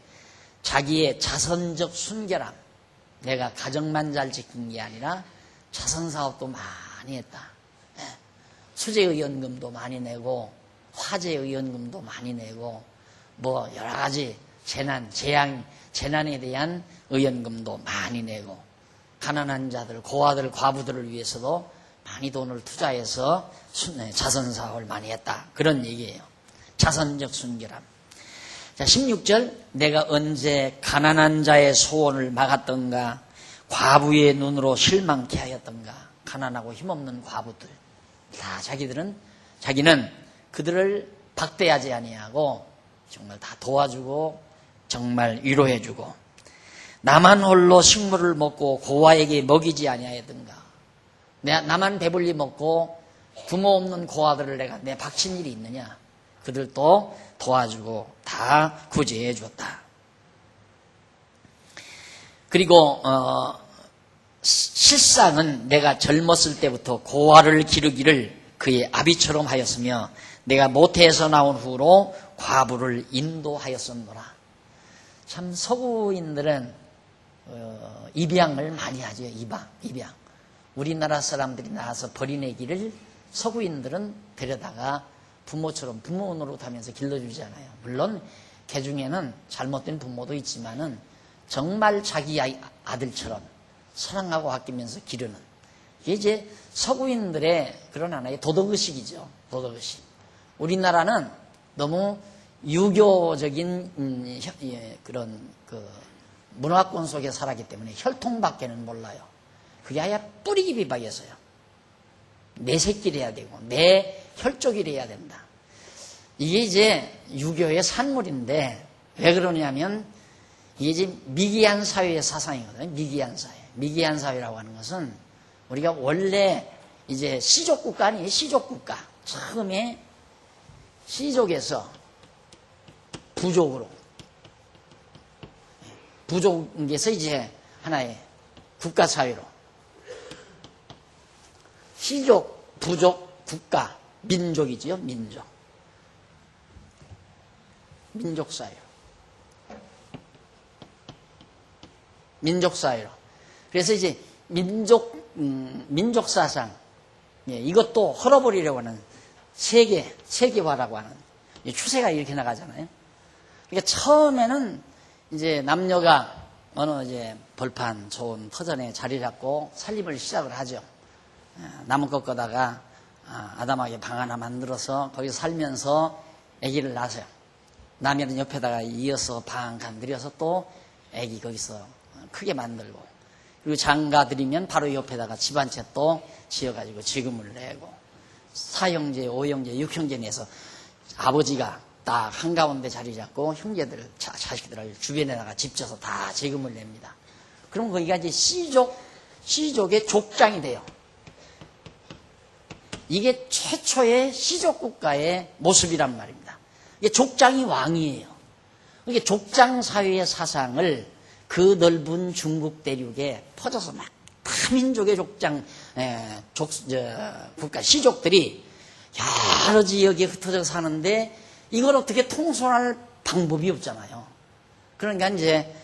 자기의 자선적 순결함 내가 가정만 잘 지킨 게 아니라 자선사업도 많이 했다. 수재의연금도 많이 내고 화재의연금도 많이 내고 뭐 여러 가지 재난에 대한 의연금도 많이 내고 가난한 자들, 고아들, 과부들을 위해서도 많이 돈을 투자해서 자선사업을 많이 했다. 그런 얘기예요. 자선적 순결함. 자, 16절 내가 언제 가난한 자의 소원을 막았던가 과부의 눈으로 실망케 하였던가. 가난하고 힘없는 과부들 다 자기는 그들을 박대하지 아니하고 정말 다 도와주고 정말 위로해주고 나만 홀로 식물을 먹고 고아에게 먹이지 아니하였던가. 나만 배불리 먹고 부모 없는 고아들을 내가 내 박친 일이 있느냐. 그들도 도와주고 다 구제해 줬다. 그리고 실상은 내가 젊었을 때부터 고아를 기르기를 그의 아비처럼 하였으며 내가 모태에서 나온 후로 과부를 인도하였었노라. 참 서구인들은 입양을 많이 하죠. 입양. 우리나라 사람들이 낳아서 버린애기를 서구인들은 데려다가 부모처럼 부모 노릇하면서 길러주잖아요. 물론 개 중에는 잘못된 부모도 있지만은 정말 자기 아들처럼 사랑하고 아끼면서 기르는 이게 이제 서구인들의 그런 하나의 도덕의식이죠. 도덕의식. 우리나라는 너무 유교적인 그런 문화권 속에 살았기 때문에 혈통밖에는 몰라요. 그게 아예 뿌리 깊이 박여서요. 내 새끼를 해야 되고 내 혈족이를 해야 된다. 이게 이제 유교의 산물인데 왜 그러냐면 이게 이제 미개한 사회의 사상이거든요. 미개한 사회. 미개한 사회라고 하는 것은 우리가 원래 이제 시족국가 아니에요. 시족국가. 처음에 시족에서 부족에서 이제 하나의 국가사회로 시족, 부족, 국가, 민족이지요. 민족사회로. 민족사회로. 그래서 이제 민족사상, 이것도 헐어버리려고 하는 세계화라고 하는 추세가 이렇게 나가잖아요. 그러니까 처음에는 이제 남녀가 어느 이제 벌판 좋은 터전에 자리 잡고 살림을 시작을 하죠. 나무 꺾다가 아담하게 방 하나 만들어서 거기서 살면서 아기를 낳아서요. 남편은 옆에다가 이어서 방 건드려서 또 아기 거기서 크게 만들고, 그리고 장가들이면 바로 옆에다가 집 한 채 또 지어가지고 지금을 내고, 4형제, 5형제, 6형제 내서 아버지가 딱 한가운데 자리 잡고 형제들, 자식들을 주변에다가 집 져서 다 지금을 냅니다. 그럼 거기가 이제 시족의 족장이 돼요. 이게 최초의 시족 국가의 모습이란 말입니다. 이게 족장이 왕이에요. 이게 족장 사회의 사상을 그 넓은 중국 대륙에 퍼져서 막 타민족의 국가 시족들이 여러 지역에 흩어져 사는데 이걸 어떻게 통솔할 방법이 없잖아요. 그러니까 이제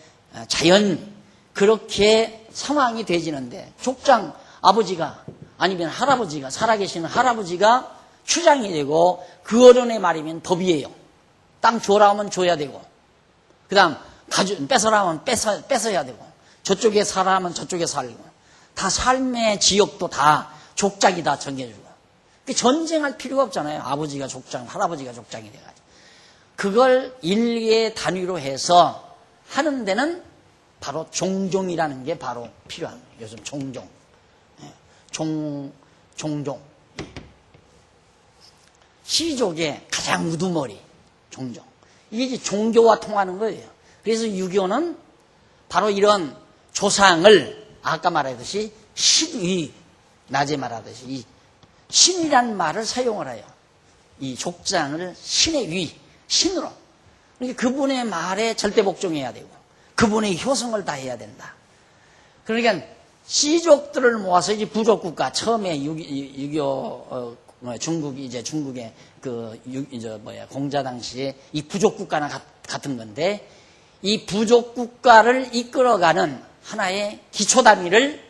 자연 그렇게 상황이 되지는데 족장 아버지가 아니면 할아버지가, 살아계시는 할아버지가 추장이 되고 그 어른의 말이면 법이에요. 땅 줘라 하면 줘야 되고, 그 다음 뺏어라 하면 뺏어야 되고, 저쪽에 살아 하면 저쪽에 살고, 다 삶의 지역도 다 족장이 다 정해주고. 전쟁할 필요가 없잖아요. 아버지가 족장, 할아버지가 족장이 돼가지고. 그걸 일개 단위로 해서 하는 데는 바로 종종이라는 게 바로 필요한 거예요. 요즘 종종. 종종. 시족의 가장 우두머리, 종종. 이게 이제 종교와 통하는 거예요. 그래서 유교는 바로 이런 조상을 아까 말하듯이 신위, 낮에 말하듯이 이 신이란 말을 사용을 해요. 이 족장을 신의 위, 신으로. 그러니까 그분의 말에 절대 복종해야 되고 그분의 효성을 다해야 된다. 그러니까 시족들을 모아서 이제 부족국가, 처음에 중국의 공자 당시에 이 부족국가나 같은 건데, 이 부족국가를 이끌어가는 하나의 기초단위를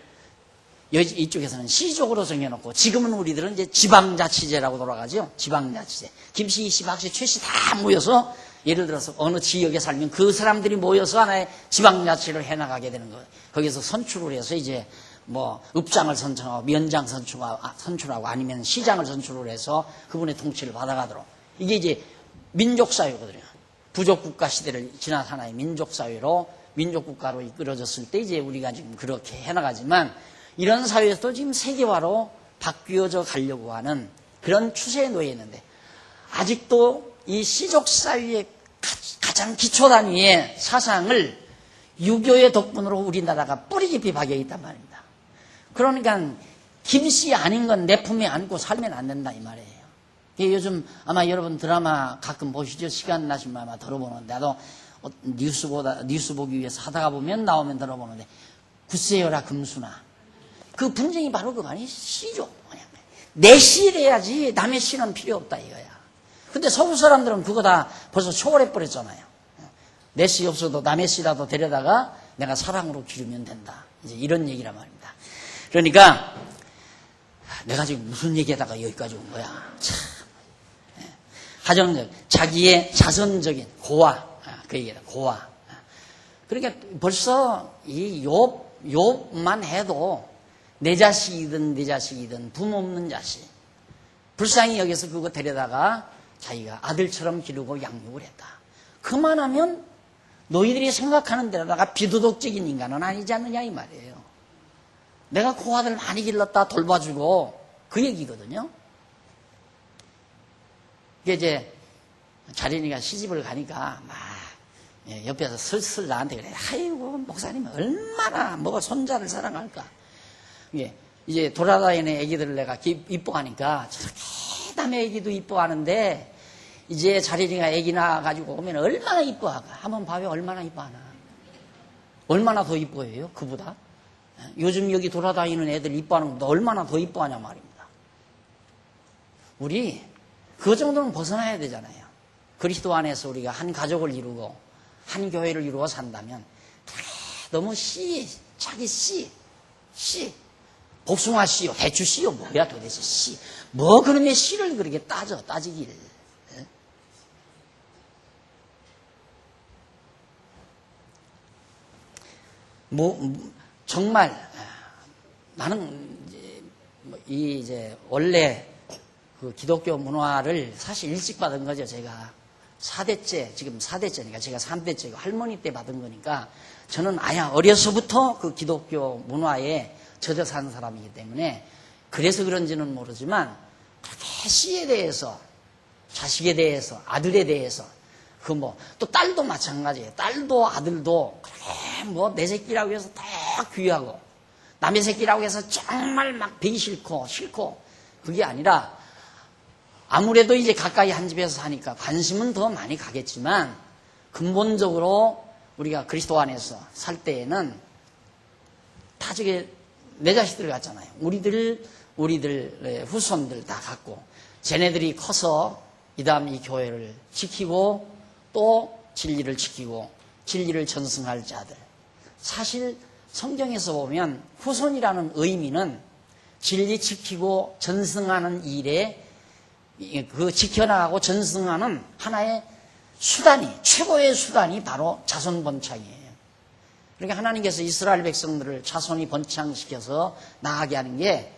이쪽에서는 시족으로 정해놓고, 지금은 우리들은 이제 지방자치제라고 돌아가죠. 지방자치제. 김씨, 이씨, 박씨, 최씨 다 모여서, 예를 들어서 어느 지역에 살면 그 사람들이 모여서 하나의 지방자치를 해나가게 되는 거예요. 거기서 선출을 해서 이제 읍장을 선출하고 면장 선출하고 아니면 시장을 선출을 해서 그분의 통치를 받아가도록. 이게 이제 민족사회거든요. 부족국가 시대를 지난 하나의 민족사회로, 민족국가로 이끌어졌을 때 이제 우리가 지금 그렇게 해나가지만, 이런 사회에서도 지금 세계화로 바뀌어져 가려고 하는 그런 추세에 놓여 있는데, 아직도 이 시족사회의 가장 기초단위의 사상을 유교의 덕분으로 우리나라가 뿌리 깊이 박여 있단 말입니다. 그러니까 김씨 아닌 건 내 품에 안고 살면 안 된다 이 말이에요. 요즘 아마 여러분 드라마 가끔 보시죠. 시간 나시면 아마 들어보는데, 나도 뉴스 보기 위해서 하다가 보면 나오면 들어보는데, 굳세여라 금수나. 그 분쟁이 바로 그거 아니? 씨죠. 내 씨래야지 남의 씨는 필요 없다 이거야. 근데 서구 사람들은 그거 다 벌써 초월해버렸잖아요. 내 씨 없어도 남의 씨라도 데려다가 내가 사랑으로 기르면 된다. 이제 이런 얘기란 말입니다. 그러니까 내가 지금 무슨 얘기하다가 여기까지 온 거야. 참. 가정적, 자기의 자선적인 고아, 그 얘기다, 고아. 그러니까 벌써 이 욥만 해도 내 자식이든 부모 없는 자식, 불쌍히 여기서 그거 데려다가 자기가 아들처럼 기르고 양육을 했다. 그만하면 너희들이 생각하는 데다가 비도덕적인 인간은 아니지 않느냐 이 말이에요. 내가 고아들 많이 길렀다 돌봐주고 그 얘기거든요. 이게 이제 자린이가 시집을 가니까 막 옆에서 슬슬 나한테 그래. 아이고 목사님 얼마나 뭐가 손자를 사랑할까. 이제 돌아다니는 애기들을 내가 이뻐하니까 저렇게 남의 애기도 이뻐하는데 이제 자린이가 애기 낳아가지고 오면 얼마나 이뻐할까. 한번 봐요. 얼마나 이뻐하나. 얼마나 더 이뻐해요 그보다. 요즘 여기 돌아다니는 애들 이뻐하는 것보다 얼마나 더 이뻐하냐 말입니다. 우리 그 정도는 벗어나야 되잖아요. 그리스도 안에서 우리가 한 가족을 이루고 한 교회를 이루어 산다면 너무 자기 복숭아 씨요 대추 씨요 뭐야 도대체 씨 뭐 그놈의 씨를 그렇게 따지길. 정말 나는 이제 원래 그 기독교 문화를 사실 일찍 받은 거죠. 제가 4대째, 지금 4대째니까 제가 3대째고 할머니 때 받은 거니까 저는 아예 어려서부터 그 기독교 문화에 젖어 산 사람이기 때문에 그래서 그런지는 모르지만 그렇게 씨에 대해서, 자식에 대해서, 아들에 대해서 또 딸도 마찬가지예요. 딸도 아들도 그렇게 내 새끼라고 해서 다 귀하고 남의 새끼라고 해서 정말 막 배기 싫고 그게 아니라 아무래도 이제 가까이 한 집에서 사니까 관심은 더 많이 가겠지만 근본적으로 우리가 그리스도 안에서 살 때에는 다 저게 내 자식들 같잖아요. 우리들 후손들 다 갖고 쟤네들이 커서 이 다음 이 교회를 지키고 또 진리를 지키고 진리를 전승할 자들. 사실 성경에서 보면 후손이라는 의미는 진리 지키고 전승하는 일에 그 지켜나가고 전승하는 하나의 최고의 수단이 바로 자손 번창이에요. 그러니까 하나님께서 이스라엘 백성들을 자손이 번창시켜서 나가게 하는 게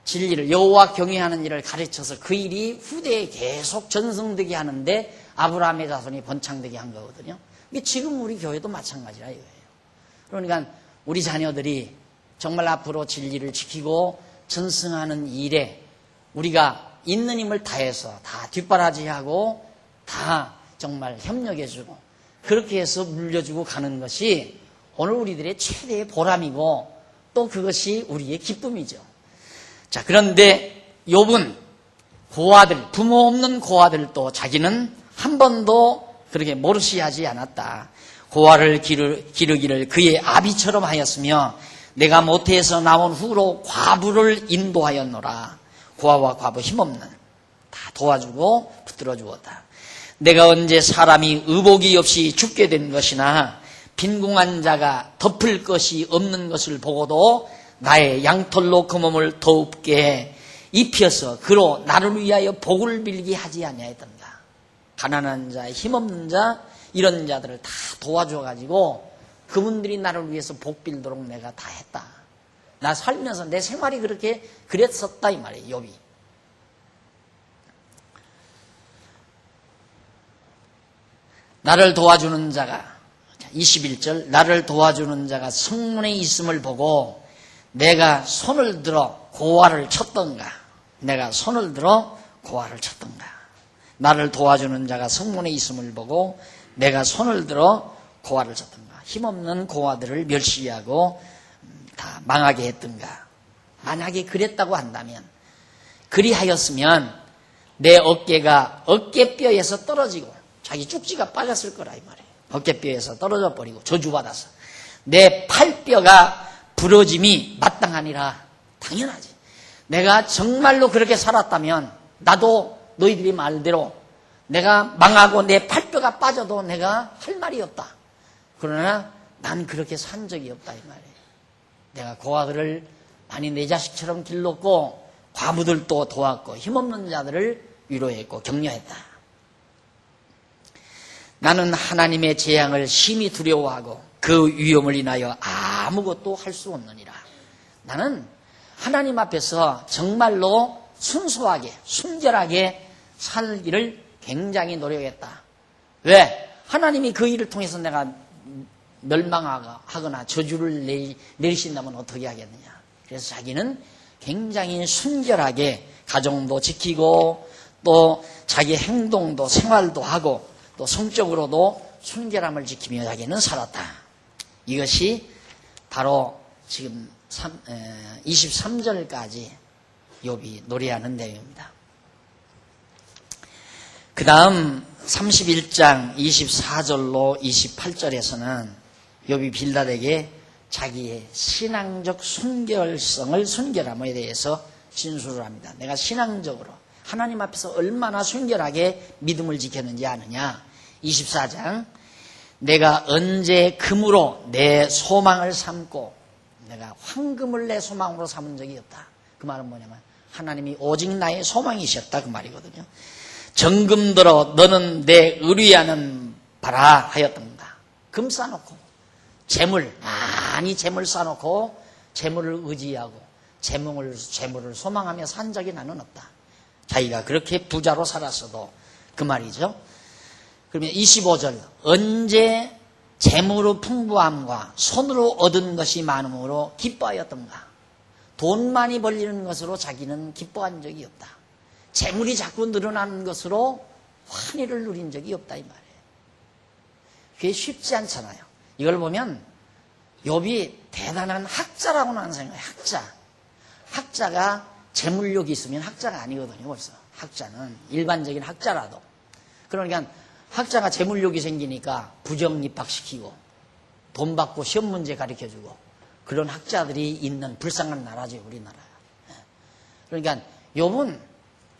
진리를 여호와 경외하는 일을 가르쳐서 그 일이 후대에 계속 전승되게 하는데 아브라함의 자손이 번창되게 한 거거든요. 이게 지금 우리 교회도 마찬가지라 이거예요. 그러니까 우리 자녀들이 정말 앞으로 진리를 지키고 전승하는 일에 우리가 있는 힘을 다해서 다 뒷바라지하고 다 정말 협력해주고 그렇게 해서 물려주고 가는 것이 오늘 우리들의 최대의 보람이고 또 그것이 우리의 기쁨이죠. 자, 그런데 욥은 고아들, 부모 없는 고아들도 자기는 한 번도 그렇게 모르시하지 않았다. 고아를 기르기를 그의 아비처럼 하였으며 내가 모태에서 나온 후로 과부를 인도하였노라. 고아와 과부 힘없는 다 도와주고 붙들어 주었다. 내가 언제 사람이 의복이 없이 죽게 된 것이나 빈궁한 자가 덮을 것이 없는 것을 보고도 나의 양털로 그 몸을 더웁게 입혀서 그로 나를 위하여 복을 빌게 하지 아니하였던가. 가난한 자, 힘없는 자 이런 자들을 다 도와줘가지고 그분들이 나를 위해서 복 빌도록 내가 다 했다. 나 살면서 내 생활이 그랬었다 이 말이에요. 욥이. 나를 도와주는 자가 21절 나를 도와주는 자가 성문에 있음을 보고 내가 손을 들어 고아를 쳤던가. 내가 손을 들어 고아를 쳤던가. 나를 도와주는 자가 성문에 있음을 보고 내가 손을 들어 고아를 쳤던가. 힘없는 고아들을 멸시하고 다 망하게 했던가. 만약에 그랬다고 한다면, 그리하였으면 내 어깨가 어깨뼈에서 떨어지고 자기 쪽지가 빠졌을 거라 이 말이에요. 어깨뼈에서 떨어져 버리고 저주받아서 내 팔뼈가 부러짐이 마땅하니라. 당연하지. 내가 정말로 그렇게 살았다면 나도 너희들이 말대로 내가 망하고 내 팔뼈가 빠져도 내가 할 말이 없다. 그러나 난 그렇게 산 적이 없다 이 말이에요. 내가 고아들을 많이 내 자식처럼 길렀고 과부들도 도왔고 힘없는 자들을 위로했고 격려했다. 나는 하나님의 재앙을 심히 두려워하고 그 위험을 인하여 아무것도 할 수 없느니라. 나는 하나님 앞에서 정말로 순수하게 순결하게 살기를 굉장히 노력했다. 왜? 하나님이 그 일을 통해서 내가 멸망하거나 저주를 내리신다면 어떻게 하겠느냐. 그래서 자기는 굉장히 순결하게 가정도 지키고 또 자기 행동도 생활도 하고 또 성적으로도 순결함을 지키며 자기는 살았다. 이것이 바로 지금 23절까지 욥이 노래하는 내용입니다. 그 다음 31장 24절로 28절에서는 욥이 빌닷에게 자기의 신앙적 순결함에 대해서 진술을 합니다. 내가 신앙적으로 하나님 앞에서 얼마나 순결하게 믿음을 지켰는지 아느냐. 24장 내가 언제 금으로 내 소망을 삼고 내가 황금을 내 소망으로 삼은 적이 없다. 그 말은 뭐냐면 하나님이 오직 나의 소망이셨다 그 말이거든요. 정금 들어 너는 내 의뢰하는 바라 하였던가. 금 쌓아놓고 많이 재물 쌓아놓고 재물을 의지하고 재물을 소망하며 산 적이 나는 없다. 자기가 그렇게 부자로 살았어도 그 말이죠. 그러면 25절 언제 재물의 풍부함과 손으로 얻은 것이 많음으로 기뻐하였던가. 돈 많이 벌리는 것으로 자기는 기뻐한 적이 없다. 재물이 자꾸 늘어나는 것으로 환희를 누린 적이 없다 이 말이에요. 그게 쉽지 않잖아요. 이걸 보면 욥이 대단한 학자라고는 안 생각해요. 학자가 재물욕이 있으면 학자가 아니거든요. 벌써 학자는 일반적인 학자라도. 그러니까 학자가 재물욕이 생기니까 부정 입학시키고 돈 받고 시험 문제 가르쳐주고 그런 학자들이 있는 불쌍한 나라죠. 우리나라가. 그러니까 욥은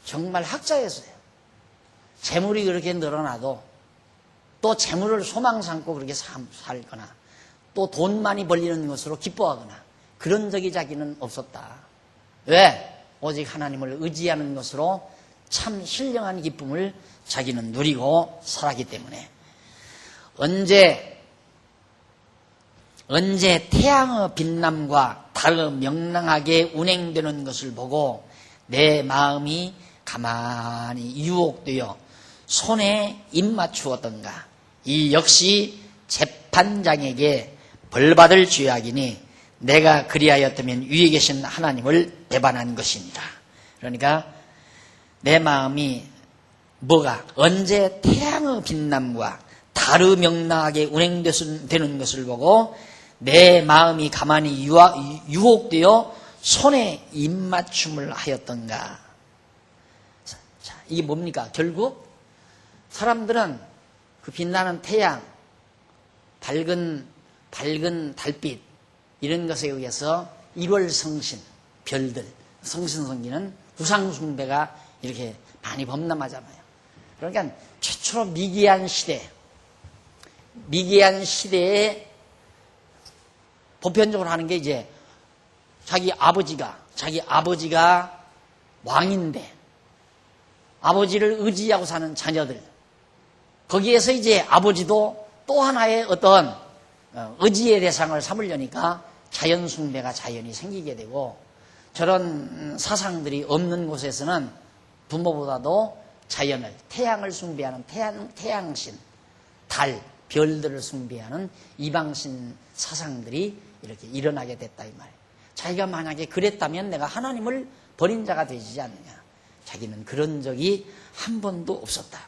정말 학자였어요. 재물이 그렇게 늘어나도 또 재물을 소망 삼고 그렇게 살거나 또 돈 많이 벌리는 것으로 기뻐하거나 그런 적이 자기는 없었다. 왜? 오직 하나님을 의지하는 것으로 참 신령한 기쁨을 자기는 누리고 살았기 때문에 언제 태양의 빛남과 달의 명랑하게 운행되는 것을 보고 내 마음이 가만히 유혹되어 손에 입맞추었던가. 이 역시 재판장에게 벌받을 죄악이니 내가 그리하였다면 위에 계신 하나님을 배반한 것이니라. 그러니까 내 마음이 언제 태양의 빛남과 달의 명랑하게 운행되는 것을 보고 내 마음이 가만히 유혹되어 손에 입맞춤을 하였던가. 자, 이게 뭡니까? 결국 사람들은 그 빛나는 태양, 밝은 달빛 이런 것에 의해서 1월 성신, 별들, 성신성기는 우상숭배가 이렇게 많이 범람하잖아요. 그러니까 최초로 미개한 시대에 보편적으로 하는 게 이제 자기 아버지가 왕인데 아버지를 의지하고 사는 자녀들, 거기에서 이제 아버지도 또 하나의 어떤 의지의 대상을 삼으려니까 자연숭배가 자연히 생기게 되고, 저런 사상들이 없는 곳에서는 부모보다도 자연을, 태양을 숭배하는 태양신, 달, 별들을 숭배하는 이방신 사상들이 이렇게 일어나게 됐다 이 말이에요. 자기가 만약에 그랬다면 내가 하나님을 버린 자가 되지 않느냐. 자기는 그런 적이 한 번도 없었다.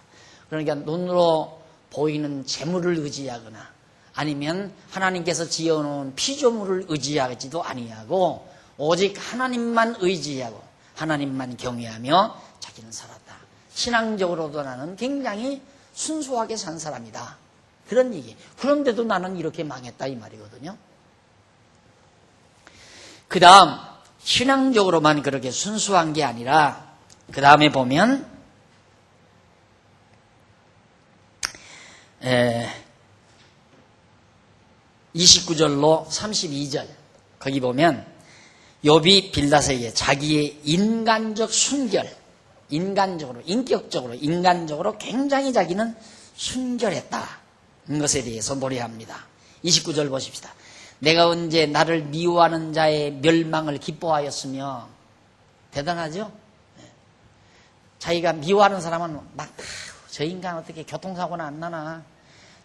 그러니까 눈으로 보이는 재물을 의지하거나 아니면 하나님께서 지어놓은 피조물을 의지하지도 아니하고 오직 하나님만 의지하고 하나님만 경외하며 자기는 살았다. 신앙적으로도 나는 굉장히 순수하게 산 사람이다. 그런 얘기. 그런데도 나는 이렇게 망했다 이 말이거든요. 그 다음 신앙적으로만 그렇게 순수한 게 아니라 그 다음에 보면 29절로 32절 거기 보면 욥이 빌닷에게 자기의 인간적 순결, 인간적으로 인격적으로 인간적으로 굉장히 자기는 순결했다는 것에 대해서 노래합니다. 29절 보십시다. 내가 언제 나를 미워하는 자의 멸망을 기뻐하였으며, 대단하죠? 자기가 미워하는 사람은 막 저 인간 어떻게 교통사고나 안 나나,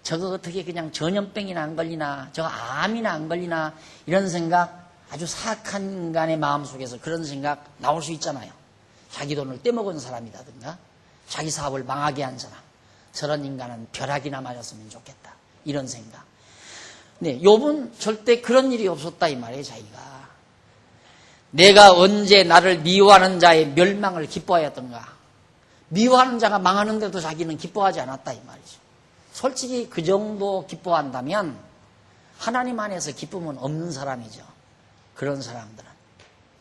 저거 어떻게 그냥 전염병이나 안 걸리나, 저거 암이나 안 걸리나, 이런 생각, 아주 사악한 인간의 마음속에서 그런 생각 나올 수 있잖아요. 자기 돈을 떼먹은 사람이라든가 자기 사업을 망하게 한 사람, 저런 인간은 벼락이나 맞았으면 좋겠다, 이런 생각. 네, 욥은 절대 그런 일이 없었다 이 말이에요. 자기가 내가 언제 나를 미워하는 자의 멸망을 기뻐하였던가. 미워하는 자가 망하는데도 자기는 기뻐하지 않았다 이 말이죠. 솔직히 그 정도 기뻐한다면 하나님 안에서 기쁨은 없는 사람이죠. 그런 사람들은.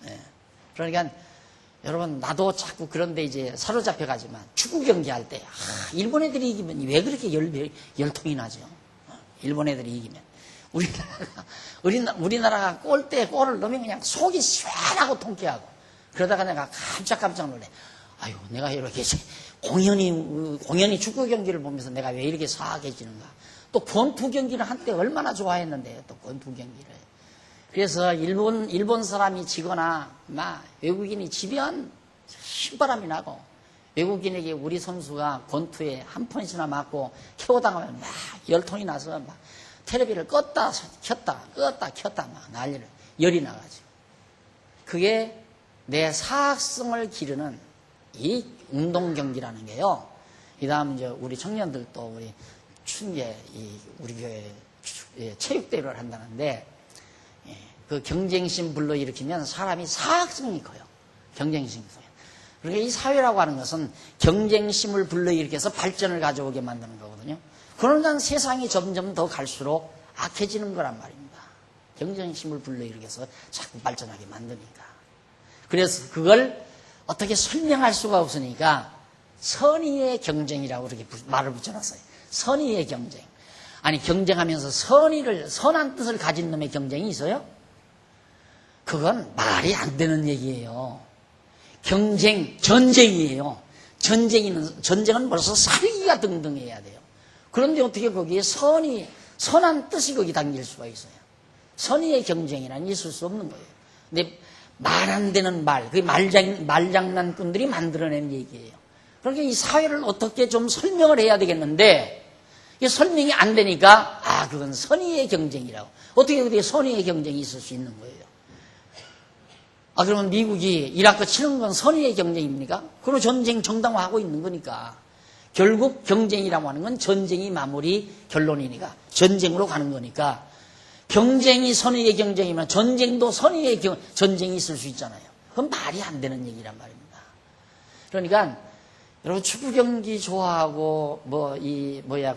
네. 그러니까 여러분, 나도 자꾸 그런데 이제 사로잡혀 가지만 축구 경기할 때 일본 애들이 이기면 왜 그렇게 열통이 나죠? 일본 애들이 이기면 우리나라가 골을 넣으면 그냥 속이 시원하고 통쾌하고, 그러다가 내가 깜짝 놀래. 아유, 내가 이렇게 공연히 축구 경기를 보면서 내가 왜 이렇게 사악해지는가. 또 권투 경기를 한때 얼마나 좋아했는데요. 또 권투 경기를. 그래서 일본 사람이 지거나 막 외국인이 지면 신바람이 나고, 외국인에게 우리 선수가 권투에 한 펀치나 맞고 KO당하면 막 열통이 나서 막 텔레비를 껐다 켰다 막 난리를, 열이 나가지고. 그게 내 사악성을 기르는 이 운동 경기라는 게요. 이 다음 이제 우리 청년들도 우리 춘계 우리 교회 체육대회를 한다는데, 그 경쟁심 불러일으키면 사람이 사악성이 커요. 경쟁심이 커요. 그러니까 이 사회라고 하는 것은 경쟁심을 불러일으켜서 발전을 가져오게 만드는 거거든요. 그러나 세상이 점점 더 갈수록 악해지는 거란 말입니다. 경쟁심을 불러일으켜서 자꾸 발전하게 만드니까. 그래서 그걸 어떻게 설명할 수가 없으니까 선의의 경쟁이라고 그렇게 말을 붙여놨어요. 선의의 경쟁. 아니, 경쟁하면서 선한 뜻을 가진 놈의 경쟁이 있어요? 그건 말이 안 되는 얘기예요. 전쟁이에요. 전쟁은 벌써 살기가 등등해야 돼요. 그런데 어떻게 거기에 선한 뜻이 거기 담길 수가 있어요? 선의의 경쟁이란 있을 수 없는 거예요. 근데 말 안 되는 그 말장난꾼들이 만들어낸 얘기예요. 그러니까 이 사회를 어떻게 좀 설명을 해야 되겠는데, 이게 설명이 안 되니까, 그건 선의의 경쟁이라고. 어떻게 선의의 경쟁이 있을 수 있는 거예요? 그러면 미국이 이라크 치는 건 선의의 경쟁입니까? 그리고 전쟁 정당화하고 있는 거니까. 결국 경쟁이라고 하는 건 전쟁이 마무리 결론이니까. 전쟁으로 가는 거니까. 경쟁이 선의의 경쟁이면 전쟁도 선의의 전쟁이 있을 수 있잖아요. 그건 말이 안 되는 얘기란 말입니다. 그러니까 여러분, 축구 경기 좋아하고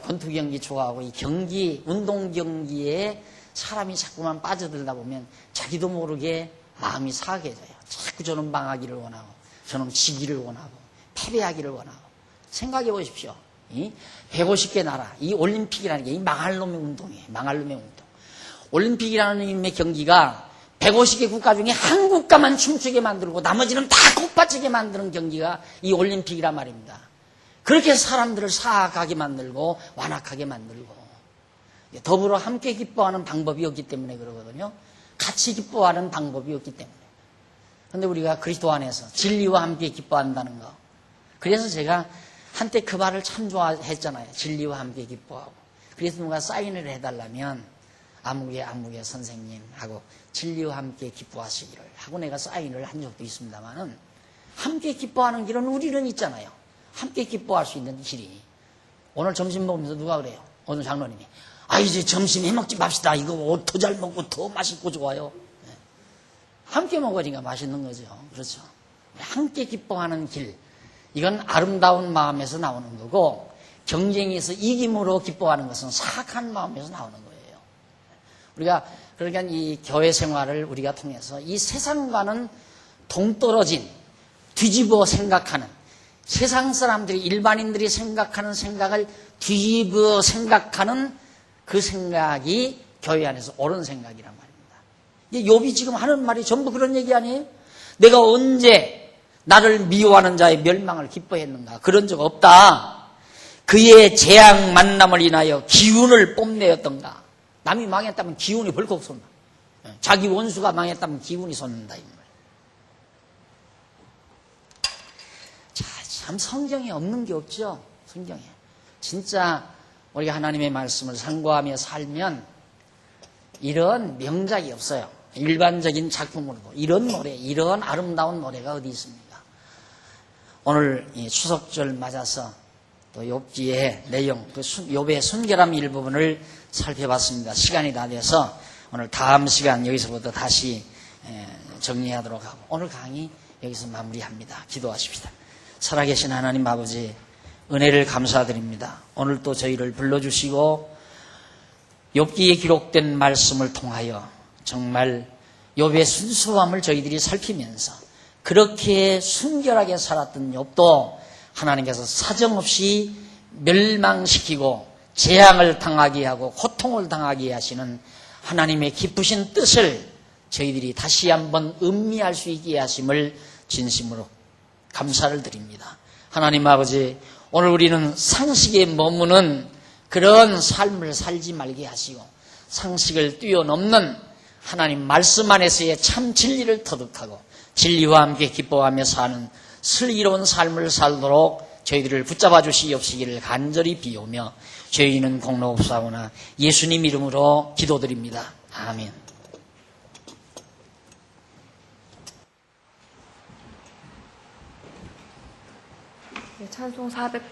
권투 경기 좋아하고 이 운동 경기에 사람이 자꾸만 빠져들다 보면 자기도 모르게 마음이 사악해져요. 자꾸 저는 망하기를 원하고, 저는 지기를 원하고, 패배하기를 원하고. 생각해 보십시오. 150개 나라, 이 올림픽이라는 게 이 망할 놈의 운동이에요. 망할 놈의 운동. 올림픽이라는 이름의 경기가 150개 국가 중에 한 국가만 춤추게 만들고 나머지는 다 콧바치게 만드는 경기가 이 올림픽이란 말입니다. 그렇게 사람들을 사악하게 만들고 완악하게 만들고, 더불어 함께 기뻐하는 방법이 없기 때문에 그러거든요. 같이 기뻐하는 방법이 없기 때문에. 그런데 우리가 그리스도 안에서 진리와 함께 기뻐한다는 거. 그래서 제가 한때 그 말을 참 좋아했잖아요. 진리와 함께 기뻐하고. 그래서 누가 사인을 해달라면 아무개 선생님하고 진리와 함께 기뻐하시기를 하고 내가 사인을 한 적도 있습니다만은, 함께 기뻐하는 길은 우리는 있잖아요. 함께 기뻐할 수 있는 길이. 오늘 점심 먹으면서 누가 그래요? 어느 장로님이 이제 점심 해먹지 맙시다. 이거 더 잘 먹고 더 맛있고 좋아요. 함께 먹으니까 맛있는 거죠. 그렇죠. 함께 기뻐하는 길. 이건 아름다운 마음에서 나오는 거고, 경쟁에서 이김으로 기뻐하는 것은 사악한 마음에서 나오는 거예요. 우리가 그러니까 이 교회 생활을 우리가 통해서 이 세상과는 동떨어진, 뒤집어 생각하는, 세상 사람들이, 일반인들이 생각하는 생각을 뒤집어 생각하는 그 생각이 교회 안에서 옳은 생각이란 말입니다. 욥이 지금 하는 말이 전부 그런 얘기 아니에요? 내가 언제 나를 미워하는 자의 멸망을 기뻐했는가? 그런 적 없다. 그의 재앙 만남을 인하여 기운을 뽐내었던가? 남이 망했다면 기운이 벌컥 쏜다. 자기 원수가 망했다면 기운이 솟는다. 자, 참 성경에 없는 게 없죠. 성경에. 진짜 우리가 하나님의 말씀을 상고하며 살면 이런 명작이 없어요. 일반적인 작품으로도 이런 노래, 이런 아름다운 노래가 어디 있습니까? 오늘 이 추석절 맞아서 또 욥기의 내용, 그 욥의 순결함 일부분을 살펴봤습니다. 시간이 다 돼서 오늘 다음 시간 여기서부터 다시 정리하도록 하고 오늘 강의 여기서 마무리합니다. 기도하십시다. 살아계신 하나님 아버지, 은혜를 감사드립니다. 오늘 또 저희를 불러주시고 욥기에 기록된 말씀을 통하여 정말 욥의 순수함을 저희들이 살피면서 그렇게 순결하게 살았던 욥도 하나님께서 사정없이 멸망시키고 재앙을 당하게 하고 고통을 당하게 하시는 하나님의 기쁘신 뜻을 저희들이 다시 한번 음미할 수 있게 하심을 진심으로 감사를 드립니다. 하나님 아버지, 오늘 우리는 상식에 머무는 그런 삶을 살지 말게 하시고 상식을 뛰어넘는 하나님 말씀 안에서의 참 진리를 터득하고 진리와 함께 기뻐하며 사는 슬기로운 삶을 살도록 저희들을 붙잡아 주시옵시기를 간절히 비오며 저희는 공로옵사오나 예수님 이름으로 기도드립니다. 아멘. 찬송 409